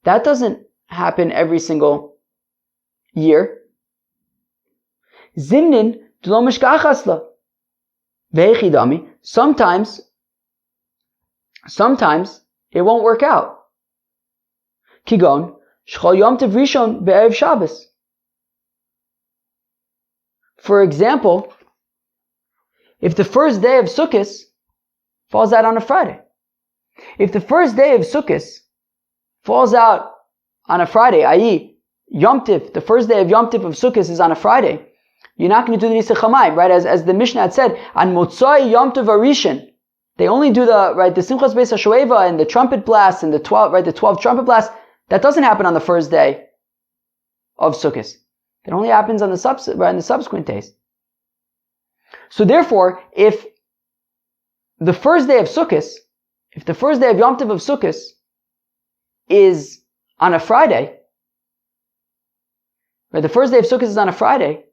that doesn't happen every single year. Zimnin d'lo mishkachasla vehechidami. Sometimes it won't work out. Kigon shchol yom tov rishon be'erev Shabbos. For example, if the first day of Sukkot falls out on a Friday, if the first day of Sukkot falls out on a Friday, i.e., Yom Tiv, the first day of Yom Tiv of Sukkot is on a Friday, you're not going to do the Nisach Hamayim, right? As the Mishnah had said, on Motzoi Yom Tiv Arishin, they only do the Simchas Beis HaShoeva and the trumpet blasts and the 12 trumpet blasts. That doesn't happen on the first day of Sukkot. It only happens on the subsequent days. So therefore, if the first day of Sukkot, if the first day of Yom Tiv of Sukkot is on a Friday, right? The first day of Sukkot is on a Friday,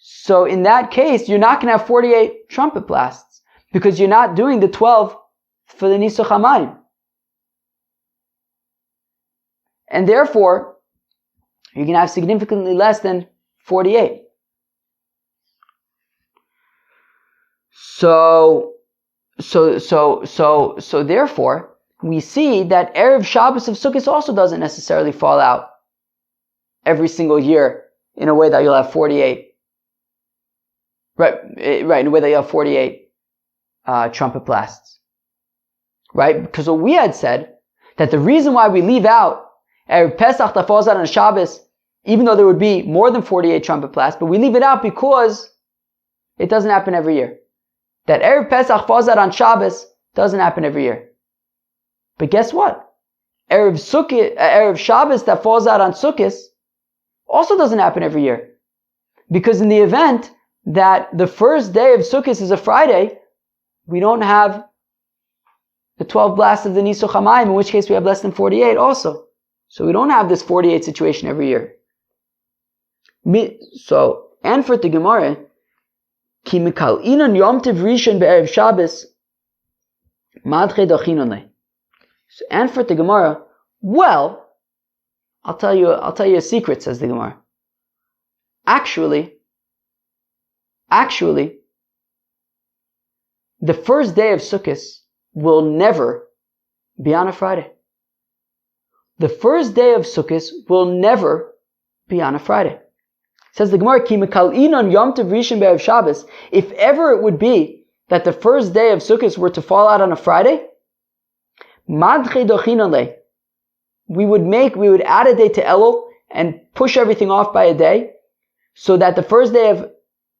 So in that case, you're not going to have 48 trumpet blasts because you're not doing the 12 for the Nisuch HaMayim. And therefore, you're going to have significantly less than 48. So therefore, we see that Erev Shabbos of Sukkot also doesn't necessarily fall out every single year in a way that you'll have 48. Right, in a way that you have 48 trumpet blasts. Right? Because what we had said, that the reason why we leave out Erev Pesach that falls out on Shabbos, even though there would be more than 48 trumpet blasts, but we leave it out because it doesn't happen every year. That Erev Pesach falls out on Shabbos doesn't happen every year. But guess what? Erev Shabbos that falls out on Sukkot also doesn't happen every year. Because in the event that the first day of Sukkot is a Friday, we don't have the 12 blasts of the Nisuch HaMayim, in which case we have less than 48 also. So we don't have this 48 situation every year. So, and for the Gemara, Ki mikal inon yom tiv rishon be'erev Shabbos madche dochinon le. So, and for the Gemara, well, I'll tell you a secret, says the Gemara. Actually, the first day of Sukkot will never be on a Friday. The first day of Sukkot will never be on a Friday. Says the Gemara, Ki mikal inon yom tiv rishon be'erev Shabbos. If ever it would be that the first day of Sukkot were to fall out on a Friday, madche dochinon le. We would add a day to Elul and push everything off by a day, so that the first day of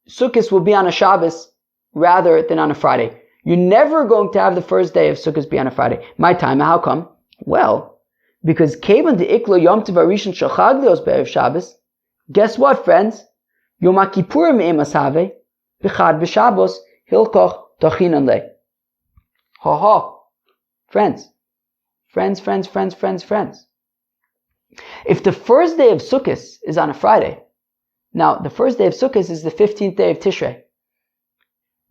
Sukkot will be on a Shabbos rather than on a Friday. You're never going to have the first day of Sukkot be on a Friday. My time, how come? Well, because Kevan de Iklo Yom Tov Harishon Shel Chag Leos Be'erev Shabbos. Guess what, friends? Yom HaKippurim Emas Have B'Chad B'Shabbos Hilkoch Dochinon Le. Ha ha, friends. If the first day of Sukkot is on a Friday, now the first day of Sukkot is the 15th day of Tishrei.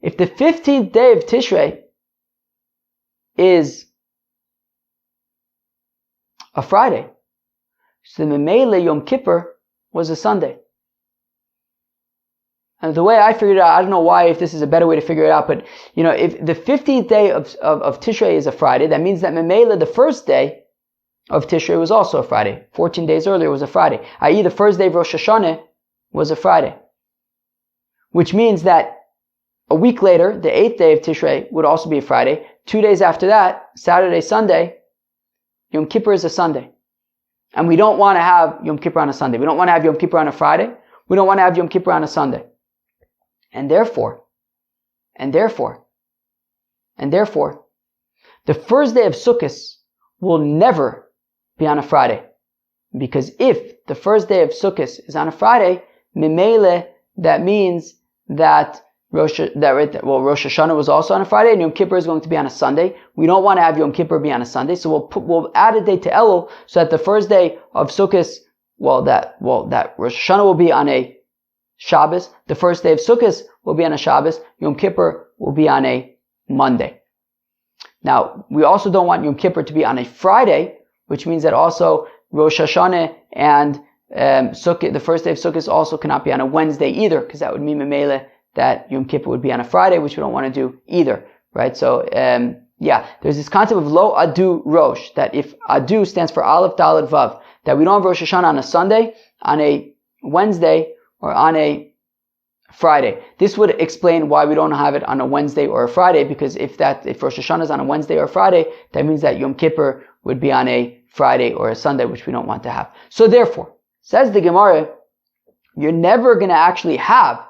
If the 15th day of Tishrei is a Friday, so the Memele Yom Kippur was a Sunday. And the way I figured it out, I don't know why, if this is a better way to figure it out, but if the 15th day of Tishrei is a Friday, that means that Memele, the first day of Tishrei, was also a Friday. 14 days earlier was a Friday. I.e., the first day of Rosh Hashanah was a Friday. Which means that a week later, the 8th day of Tishrei would also be a Friday. 2 days after that, Saturday, Sunday, Yom Kippur is a Sunday. And we don't want to have Yom Kippur on a Sunday. We don't want to have Yom Kippur on a Friday. We don't want to have Yom Kippur on a Sunday. And therefore, the first day of Sukkot will never be on a Friday. Because if the first day of Sukkot is on a Friday, Mimele, that means that Rosh Hashanah was also on a Friday, and Yom Kippur is going to be on a Sunday. We don't want to have Yom Kippur be on a Sunday, so we'll add a day to Elul, so that the first day of Sukkot, that Rosh Hashanah will be on a Shabbos, the first day of Sukkot will be on a Shabbos, Yom Kippur will be on a Monday. Now, we also don't want Yom Kippur to be on a Friday, which means that also Rosh Hashanah and Sukkot, the first day of Sukkot, also cannot be on a Wednesday either, because that would mean Memele that Yom Kippur would be on a Friday, which we don't want to do either, right? So, there's this concept of Lo Adu Rosh, that if Adu stands for Aleph, Dalet, Vav, that we don't have Rosh Hashanah on a Sunday, on a Wednesday, or on a Friday. This would explain why we don't have it on a Wednesday or a Friday, because if Rosh Hashanah is on a Wednesday or a Friday, that means that Yom Kippur would be on a Friday or a Sunday, which we don't want to have. So therefore, says the Gemara, you're never going to actually have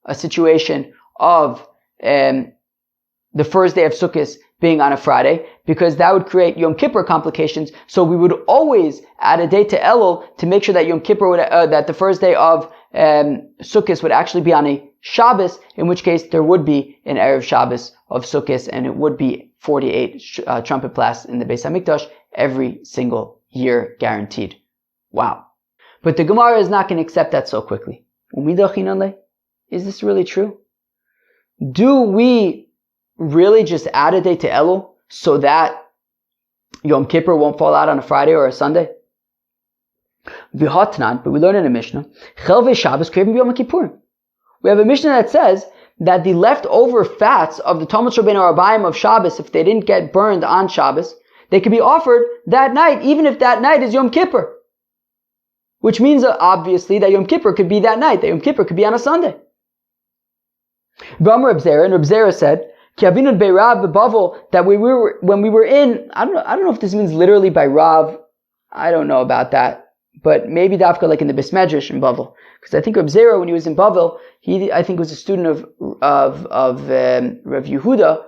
a situation of the first day of Sukkot being on a Friday, because that would create Yom Kippur complications. So we would always add a day to Elul to make sure that Yom Kippur that the first day of Sukkot would actually be on a Shabbos, in which case there would be an Erev Shabbos of Sukkot, and it would be 48 trumpet blasts in the Beis Hamikdash every single year, guaranteed. Wow. But the Gemara is not going to accept that so quickly. is this really true? Do we really just add a day to Elul so that Yom Kippur won't fall out on a Friday or a Sunday? But we learn in a Mishnah, we have a Mishnah that says that the leftover fats of the Talmud Rabbeinu Arbaim of Shabbos, if they didn't get burned on Shabbos, they could be offered that night, even if that night is Yom Kippur. Which means obviously that Yom Kippur could be that night, that Yom Kippur could be on a Sunday. And Reb Zera said, that when we were in, I don't know if this means literally by Rav, I don't know about that, but maybe Dafka like in the Bismedrash in Bavel, because I think Reb Zera, when he was in Bavel, I think was a student of Rav Yehuda,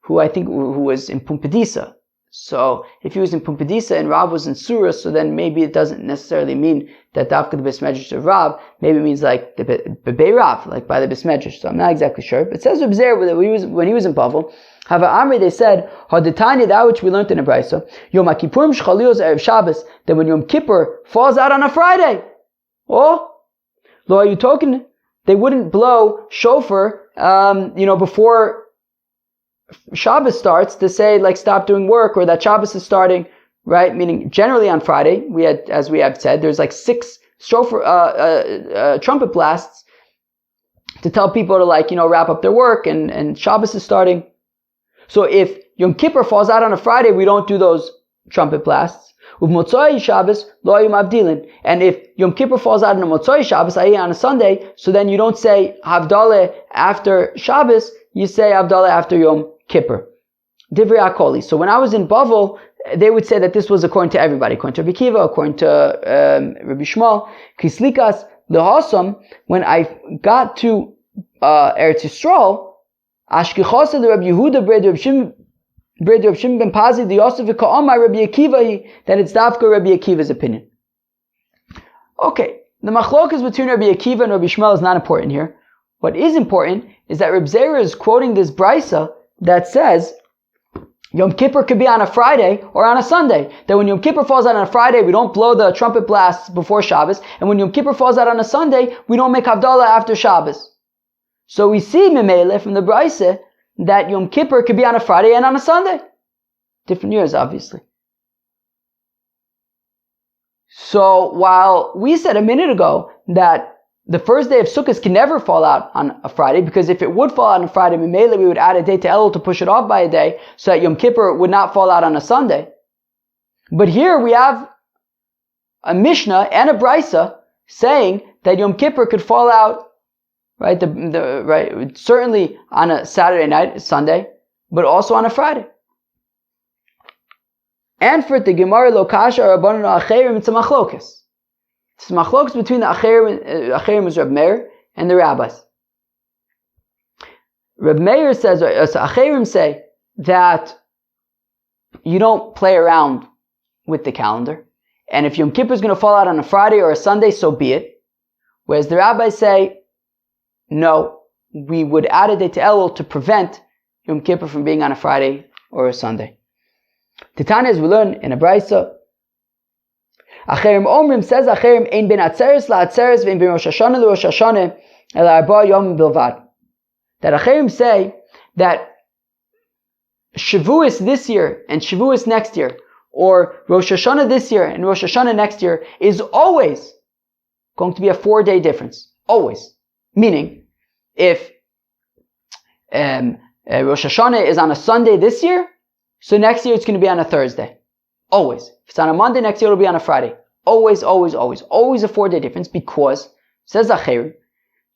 who was in Pumbedisa. So if he was in Pumbedisa and Rav was in Surah, so then maybe it doesn't necessarily mean that Dafka the Bismedrash of Rav, maybe it means like the Bebe Rav, like by the Bismedrash. So I'm not exactly sure. But it says Reb Zera that when he was in Bavel, Hava Amri, they said, Haditanya, that which we learned in a Brisa, Yom HaKippurim Shchalios Erev Shabbos, that when Yom Kippur falls out on a Friday, Lo, are you talking? They wouldn't blow shofar, before Shabbos starts to say, like, stop doing work, or that Shabbos is starting, right? Meaning, generally on Friday, as we have said, there's like 6 shofar, trumpet blasts to tell people to wrap up their work, and Shabbos is starting. So if Yom Kippur falls out on a Friday, we don't do those trumpet blasts. With Motzoi Shabbos, lo yom avdilin. And if Yom Kippur falls out on a Motzoi Shabbos, i.e. on a Sunday, so then you don't say Havdalah after Shabbos, you say Havdalah after Yom Kippur. Divrei Akoli. So when I was in Bavel, they would say that this was according to everybody, according to Rabbi Kiva, according to Rabbi Shmuel. Kislikas lehasam, when I got to Eretz Yisrael, Ashkichasa the Rabbi Yehuda bred Rabbi Shimon ben Pazi the Yosef v'ka'amar Rabbi Akiva, that it's Dafka Rabbi Akiva's opinion. Okay, the machlokas between Rabbi Akiva and Rabbi Shmuel is not important here. What is important is that Reb Zera is quoting this brisa that says Yom Kippur could be on a Friday or on a Sunday. That when Yom Kippur falls out on a Friday, we don't blow the trumpet blasts before Shabbos, and when Yom Kippur falls out on a Sunday, we don't make Havdalah after Shabbos. So we see Memele from the Braise that Yom Kippur could be on a Friday and on a Sunday. Different years, obviously. So while we said a minute ago that the first day of Sukkot can never fall out on a Friday, because if it would fall out on a Friday, Memele, we would add a day to Elul to push it off by a day, so that Yom Kippur would not fall out on a Sunday. But here we have a Mishnah and a Braisa saying that Yom Kippur could fall out, right? Right, certainly on a Saturday night, Sunday, but also on a Friday. And for the Gemara Lokasha or Rabbanan Acherim, it's a machlokas. It's a machlokas between the Acherim is Reb Meir and the rabbis. Reb Meir says, Acherim say that you don't play around with the calendar, and if Yom Kippur is going to fall out on a Friday or a Sunday, so be it. Whereas the rabbis say, no, we would add a day to Elul to prevent Yom Kippur from being on a Friday or a Sunday. Titania, as we learn in a Braisa, Acherim Omrim says, Acherim ein ben atzeres la'atzeres ve'en ben Rosh Hashanah l'Rosh Hashanah el arba yom bilvad. That Acherim say that Shavuos this year and Shavuos next year, or Rosh Hashanah this year and Rosh Hashanah next year, is always going to be a 4-day difference. Always. Meaning, if Rosh Hashanah is on a Sunday this year, so next year it's going to be on a Thursday. Always. If it's on a Monday, next year it'll be on a Friday. Always, always, always. Always a 4-day difference, because, says Acherim,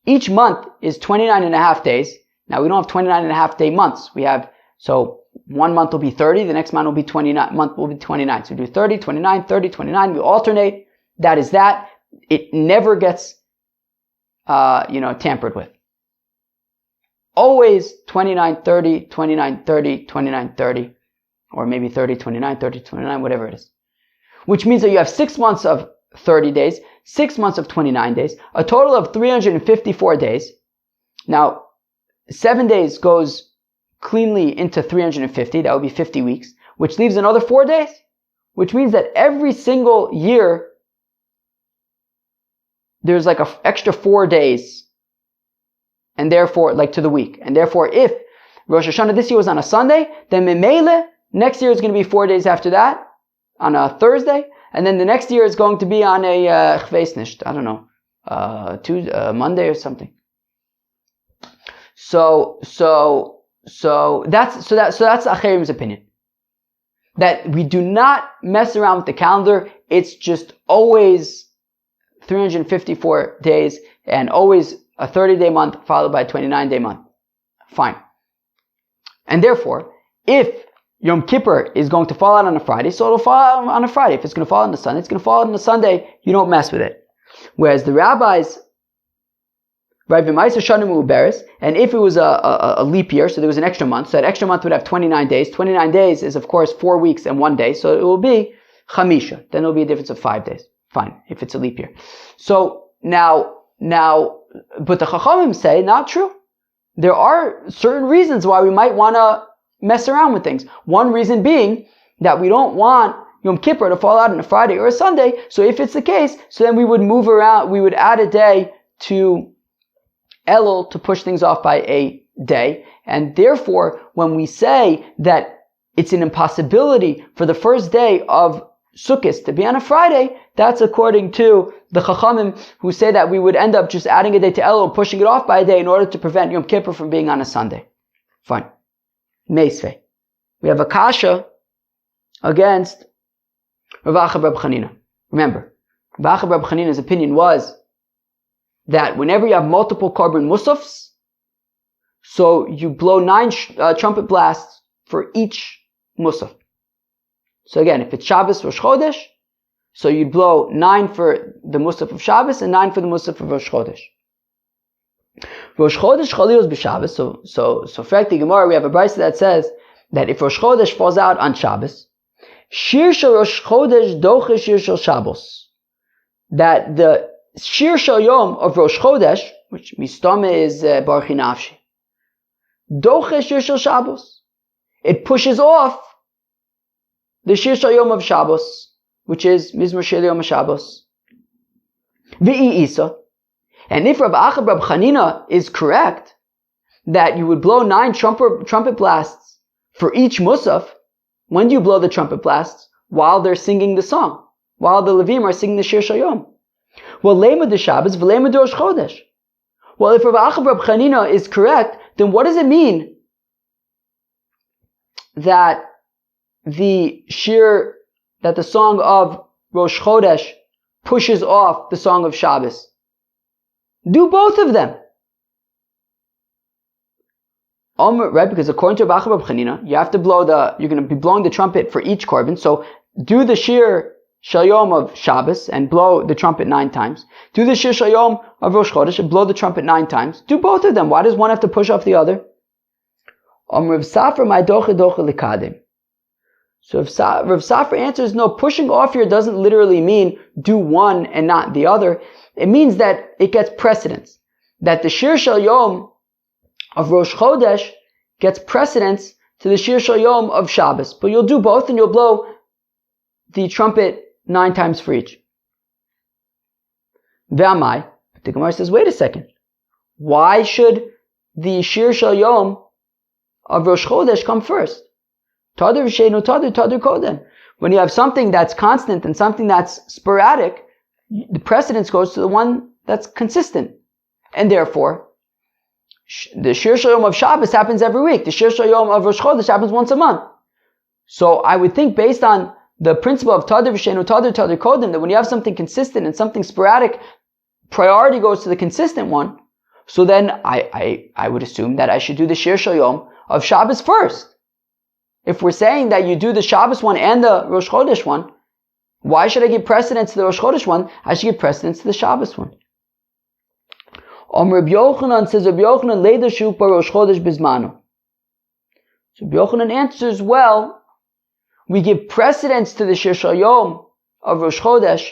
each month is 29 and a half days. Now we don't have 29 and a half day months. We have, so one month will be 30, the next month will be 29, So we do 30, 29, 30, 29, we alternate. That is that. It never gets tampered with. Always 29, 30, 29, 30, 29, 30, or maybe 30, 29, 30, 29, whatever it is. Which means that you have 6 months of 30 days, 6 months of 29 days, a total of 354 days. Now, 7 days goes cleanly into 350, that would be 50 weeks, which leaves another 4 days, which means that every single year there's like an extra 4 days and therefore, like to the week. And therefore, if Rosh Hashanah this year was on a Sunday, then Memele, next year is going to be 4 days after that, on a Thursday, and then the next year is going to be on a Chveisnisht, I don't know, Monday or something. So that's Acherim's opinion. That we do not mess around with the calendar. It's just always 354 days and always a 30-day month followed by a 29-day month. Fine. And therefore, if Yom Kippur is going to fall out on a Friday, so it'll fall out on a Friday. If it's going to fall on a Sunday, it's going to fall out on a Sunday. You don't mess with it. Whereas the rabbis, right, and if it was a leap year, so there was an extra month, so that extra month would have 29 days. 29 days is, of course, 4 weeks and 1 day, so it will be Chamisha. Then it will be a difference of 5 days. Fine, if it's a leap year. So now, but the Chachamim say, not true. There are certain reasons why we might want to mess around with things. One reason being that we don't want Yom Kippur to fall out on a Friday or a Sunday. So if it's the case, so then we would move around, we would add a day to Elul to push things off by a day. And therefore, when we say that it's an impossibility for the first day of Sukkot to be on a Friday, that's according to the Chachamim, who say that we would end up just adding a day to Elul, pushing it off by a day in order to prevent Yom Kippur from being on a Sunday. Fine. Meisvei. We have a kasha against Rav Acha Reb Chanina. Remember, Rav Acha Reb Chanina's opinion was that whenever you have multiple korban musafs, so you blow 9 trumpet blasts for each musaf. So again, if it's Shabbos Rosh Chodesh, so you'd blow 9 for the musaf of Shabbos and 9 for the musaf of Rosh Chodesh. Rosh Chodesh Chalil is b'Shabbos. So fact the Gemara, we have a brayso that says that if Rosh Chodesh falls out on Shabbos, Shir Shel Rosh Chodesh Doche Shir Shel Shabbos, that the Shir Shel Yom of Rosh Chodesh, which mistame is Baruch Nafshi, Doche Shir Shel Shabbos, it pushes off the Shir Shel Yom of Shabbos, which is Mizmor Shel Yom Shabbos. V'i Isa. And if Rav Acha Reb Chanina is correct, that you would blow 9 trumpet blasts for each musaf, when do you blow the trumpet blasts? While they're singing the song. While the Levim are singing the Shir Shel Yom. Well, Lema de Shabbos, V'lema de Rosh Chodesh. Well, if Rav Acha Reb Chanina is correct, then what does it mean that the song of Rosh Chodesh pushes off the song of Shabbos? Do both of them. Right, because according to Rav Acha Reb Chanina, you're going to be blowing the trumpet for each korban. So do the Shir Shel Yom of Shabbos and blow the trumpet 9 times. Do the Shir Shel Yom of Rosh Chodesh and blow the trumpet 9 times. Do both of them. Why does one have to push off the other? Rav Safra my doche likadim. So if Rav Safra answers, no, pushing off here doesn't literally mean do one and not the other. It means that it gets precedence. That the Shir Shel Yom of Rosh Chodesh gets precedence to the Shir Shel Yom of Shabbos. But you'll do both and you'll blow the trumpet 9 times for each. Ve'amai. The Gemara says, wait a second. Why should the Shir Shel Yom of Rosh Chodesh come first? Tadir v'sheinu tadir kodem. When you have something that's constant and something that's sporadic, the precedence goes to the one that's consistent. And therefore, the Shir Shel Yom of Shabbos happens every week. The Shir Shel Yom of Rosh Chodesh happens once a month. So I would think, based on the principle of Tadir v'sheinu tadir kodem, that when you have something consistent and something sporadic, priority goes to the consistent one. So then I would assume that I should do the Shir Shel Yom of Shabbos first. If we're saying that you do the Shabbos one and the Rosh Chodesh one, why should I give precedence to the Rosh Chodesh one? I should give precedence to the Shabbos one. Reb Yochanan says, Reb Yochanan leda shuk bar Rosh Chodesh bizmanu. So Reb Yochanan answers, well, we give precedence to the Shir Shel Yom of Rosh Chodesh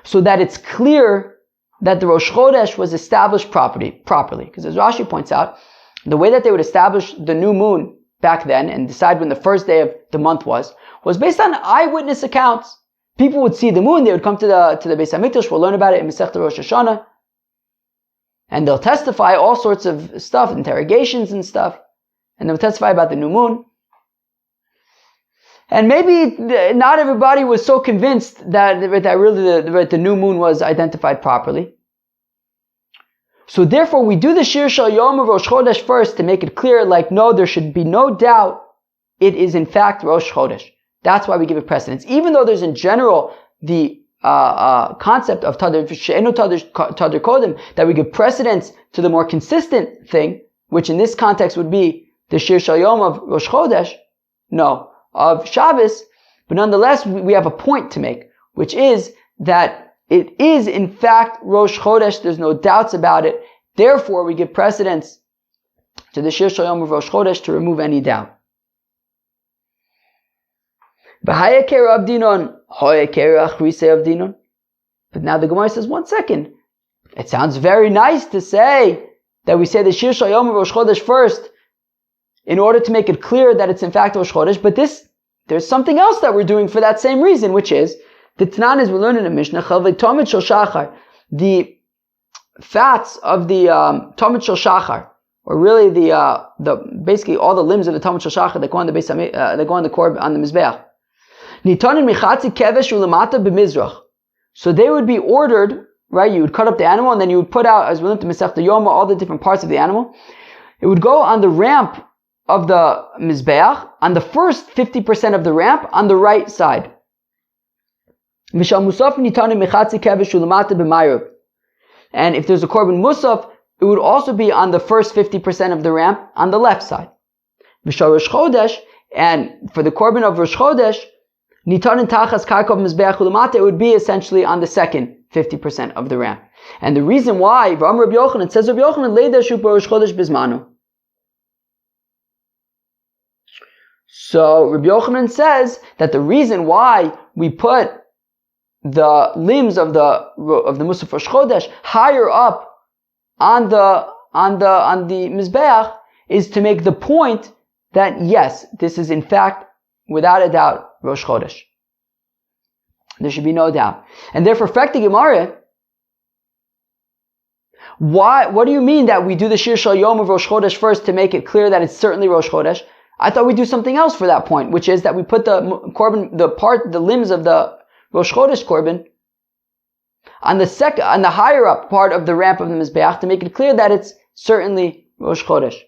so that it's clear that the Rosh Chodesh was established properly. Because as Rashi points out, the way that they would establish the new moon back then and decide when the first day of the month was based on eyewitness accounts. People would see the moon, they would come to the Beis Hamikdash, we'll learn about it in Masechta Rosh Hashanah. And they'll testify all sorts of stuff, interrogations and stuff. And they'll testify about the new moon. And maybe not everybody was so convinced that really the new moon was identified properly. So therefore, we do the Shir Shal Yom of Rosh Chodesh first to make it clear, like, no, there should be no doubt it is in fact Rosh Chodesh. That's why we give it precedence. Even though there's in general the concept of Tadir She'enu Tadir Kodim, that we give precedence to the more consistent thing, which in this context would be the Shir Shal Yom of Rosh Chodesh, of Shabbos, but nonetheless we have a point to make, which is that it is in fact Rosh Chodesh, there's no doubts about it, therefore we give precedence to the Shir Shal Yom of Rosh Chodesh to remove any doubt. But now the Gemara says, 1 second. It sounds very nice to say that we say the Shir Shal Yom of Rosh Chodesh first in order to make it clear that it's in fact Rosh Chodesh, but there's something else that we're doing for that same reason, which is, the Tanan is we learn in the Mishnah, the fats of the Tomit Shel Shachar, or really the basically all the limbs of the Tomit Shel Shachar that go on the korb on the Mizbeach. So they would be ordered, right? You would cut up the animal and then you would put out, as we learned to Masechta Yoma, all the different parts of the animal. It would go on the ramp of the Mizbeach, on the first 50% of the ramp, on the right side. And if there's a korban musaf, it would also be on the first 50% of the ramp, on the left side. And for the korban of Rosh Chodesh, it would be essentially on the second 50% of the ramp. And the reason why, it says Rabbi Yochanan, so Rabbi Yochanan says that the reason why we put the limbs of the Musaf Rosh Chodesh higher up on the Mizbeach is to make the point that yes, this is in fact, without a doubt, Rosh Chodesh. There should be no doubt. And therefore, Frekti Gemara, what do you mean that we do the Shir Shal Yom of Rosh Chodesh first to make it clear that it's certainly Rosh Chodesh? I thought we'd do something else for that point, which is that we put the korban, the limbs of the Rosh Chodesh korban on the higher up part of the ramp of the Mizbeach to make it clear that it's certainly Rosh Chodesh.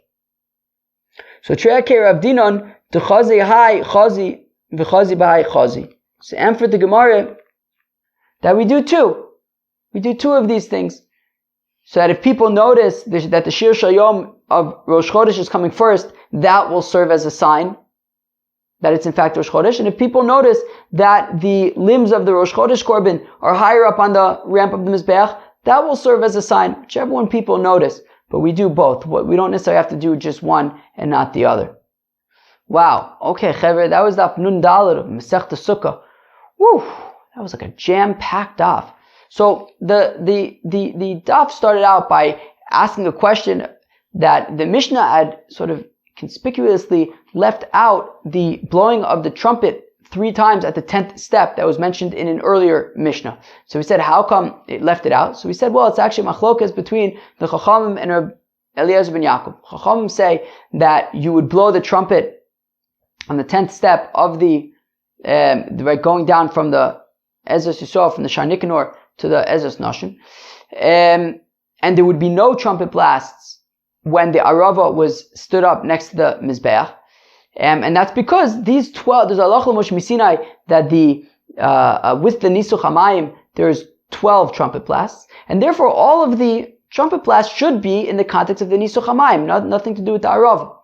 So Tre'akei Rav Dinon to Chazi Hai Chazi v'Chazi B'Hai Chazi. So and for the Gemara that we do two. We do two of these things. So that if people notice that the Shir Shal Yom of Rosh Chodesh is coming first, that will serve as a sign that it's in fact Rosh Chodesh. And if people notice that the limbs of the Rosh Chodesh korban are higher up on the ramp of the Mizbeach, that will serve as a sign, whichever one people notice. But we do both. We don't necessarily have to do just one and not the other. Wow. Okay, Chevre, that was the Nun Dalet of Masechta Sukkah. Woo! That was like a jam-packed daf. So the daf started out by asking a question that the Mishnah had sort of conspicuously left out the blowing of the trumpet 3 times at the 10th step that was mentioned in an earlier Mishnah. So we said, how come it left it out? So we said, well, it's actually machlokas between the Chachamim and Reb Eliezer ben Yaakov. Chachamim say that you would blow the trumpet on the 10th step of going down from the Ezras Yisrael, from the Shar Nikanor to the Ezras Nashim. And there would be no trumpet blasts when the Arava was stood up next to the Mizbeach. And that's because these 12, there's Allah Moshe Misinai that with the Nisuch HaMayim, there's 12 trumpet blasts. And therefore all of the trumpet blasts should be in the context of the Nisuch HaMayim, nothing to do with the Arava.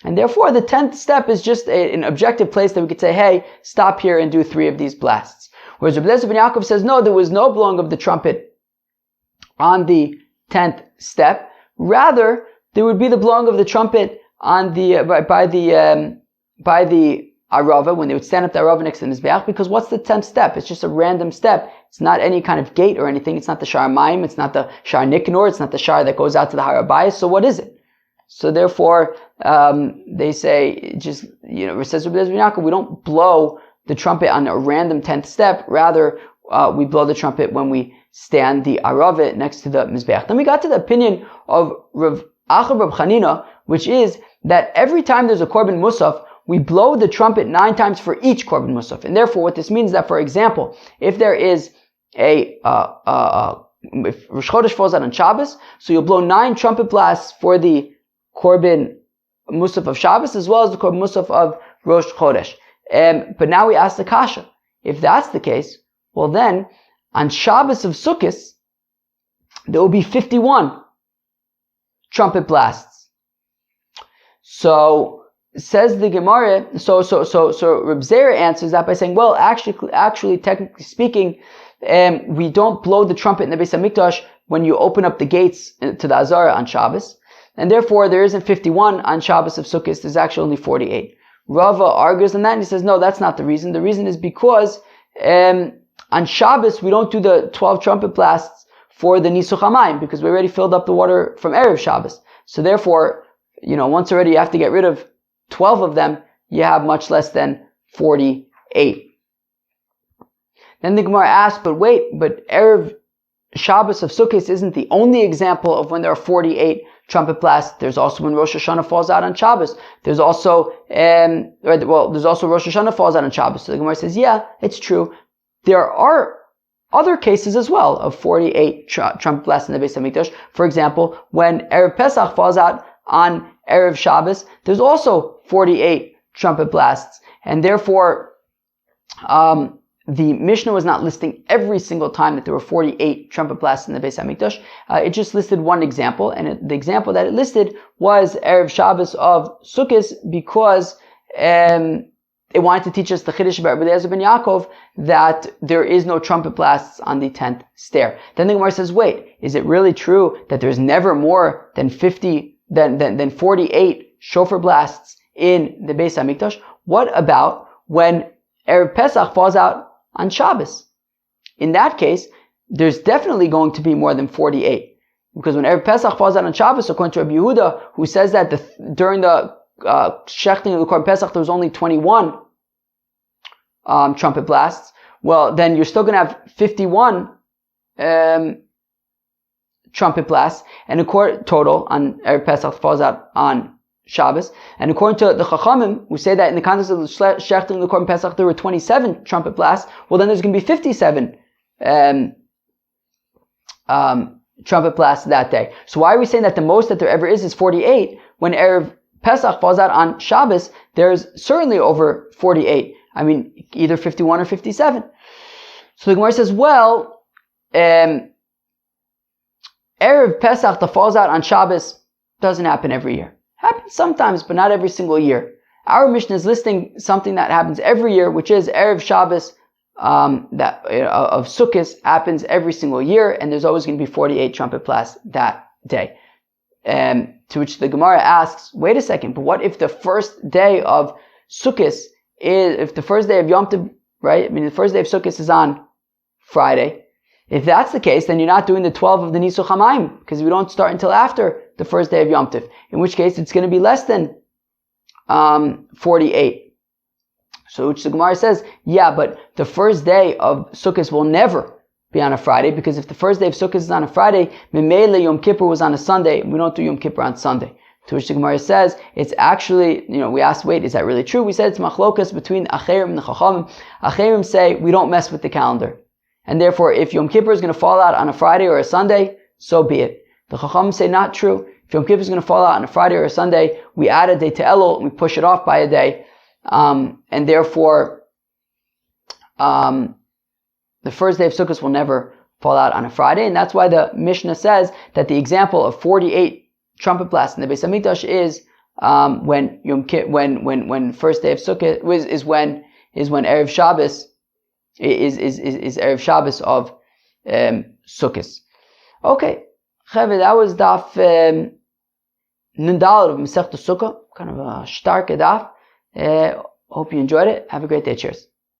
And therefore the 10th step is just an objective place that we could say, hey, stop here and do 3 of these blasts. Whereas Reb Eliezer ben Yaakov says, no, there was no blowing of the trumpet on the 10th step. Rather, there would be the blowing of the trumpet on by the Arava, when they would stand up the Arava next to the Mizbeach, because what's the 10th step? It's just a random step. It's not any kind of gate or anything. It's not the Shar Mayim. It's not the Shar Nikanor. It's not the Shar that goes out to the Har HaBayis. So what is it? So therefore, they say, just, says Reb Eliezer ben Yaakov, we don't blow the trumpet on a random 10th step. Rather, we blow the trumpet when we stand the Aravet next to the Mizbeach. Then we got to the opinion of Rav Chanina, which is that every time there's a Korban Musaf, we blow the trumpet 9 times for each Korban Musaf. And therefore, what this means is that, for example, if there is if Rosh Chodesh falls out on Shabbos, so you'll blow 9 trumpet blasts for the Korban Musaf of Shabbos as well as the Korban Musaf of Rosh Chodesh. But now we ask the Kasha, if that's the case, well then, on Shabbos of Sukkot, there will be 51 trumpet blasts. So, says the Gemara, so Reb Zera answers that by saying, well, actually, technically speaking, we don't blow the trumpet in the Beis Hamikdash when you open up the gates to the Azara on Shabbos, and therefore there isn't 51 on Shabbos of Sukkot, there's actually only 48. Rava argues on that, and he says, no, that's not the reason. The reason is because on Shabbos we don't do the 12 trumpet blasts for the Nisuch HaMayim, because we already filled up the water from Erev Shabbos. So therefore, once already you have to get rid of 12 of them, you have much less than 48. Then the Gemara asks, but Erev Shabbos of Sukkot isn't the only example of when there are 48 trumpet blasts. There's also when Rosh Hashanah falls out on Shabbos. There's also Rosh Hashanah falls out on Shabbos. So the Gemara says, yeah, it's true. There are other cases as well of 48 trumpet blasts in the Beis Hamikdash. For example, when Erev Pesach falls out on Erev Shabbos, there's also 48 trumpet blasts. And therefore, the Mishnah was not listing every single time that there were 48 trumpet blasts in the Beis Hamikdash. It just listed one example, and the example that it listed was Erev Shabbos of Sukkot, because it wanted to teach us the Chiddush about Rabbi Eliezer ben Yaakov that there is no trumpet blasts on the 10th stair. Then the Gemara says, wait, is it really true that there's never more than 48 shofar blasts in the Beis Hamikdash? What about when Erev Pesach falls out on Shabbos? In that case, there's definitely going to be more than 48. Because when Erev Pesach falls out on Shabbos, according to Rabbi Yehuda, who says that during the shechting of the Korban Pesach, there was only 21 trumpet blasts, well, then you're still going to have 51 trumpet blasts, and total on Erev Pesach falls out on Shabbos. And according to the Chachamim, who say that in the context of the shechting of the Korban Pesach, there were 27 trumpet blasts, well, then there's going to be 57 trumpet blasts that day. So why are we saying that the most that there ever is 48, when Erev Pesach falls out on Shabbos, there's certainly over 48. I mean, either 51 or 57. So the Gemara says, well, Erev Pesach that falls out on Shabbos doesn't happen every year. Happens sometimes, but not every single year. Our Mishnah is listing something that happens every year, which is Erev Shabbos of Sukkot happens every single year, and there's always going to be 48 trumpet blasts that day. To which the Gemara asks, wait a second, but what if the first day of Sukkot if the first day of Yom Tov, right? I mean, the first day of Sukkot is on Friday. If that's the case, then you're not doing the 12 of the Nisuch HaMayim, because we don't start until after the first day of Yom Tov. In which case, it's going to be less than 48. So which the Gemara says, yeah, but the first day of Sukkot will never be on a Friday, because if the first day of Sukkot is on a Friday, Memele Yom Kippur was on a Sunday, and we don't do Yom Kippur on Sunday. To which the Gemara says, it's actually, we asked, wait, is that really true? We said it's machlokas between Acherim and the Chachamim. Acherim say, we don't mess with the calendar. And therefore, if Yom Kippur is going to fall out on a Friday or a Sunday, so be it. The Chachamim say, not true. If Yom Kippur is going to fall out on a Friday or a Sunday, we add a day to Elul, and we push it off by a day. And therefore, the first day of Sukkot will never fall out on a Friday. And that's why the Mishnah says that the example of 48 trumpet blasts in the Beis Hamikdash is when first day of Sukkot is when Erev Shabbos is Erev Shabbos of Sukkot. Okay, Cheve, that was Daf Nundal of Masechta Sukkah, kind of a stark daf. Hope you enjoyed it. Have a great day. Cheers.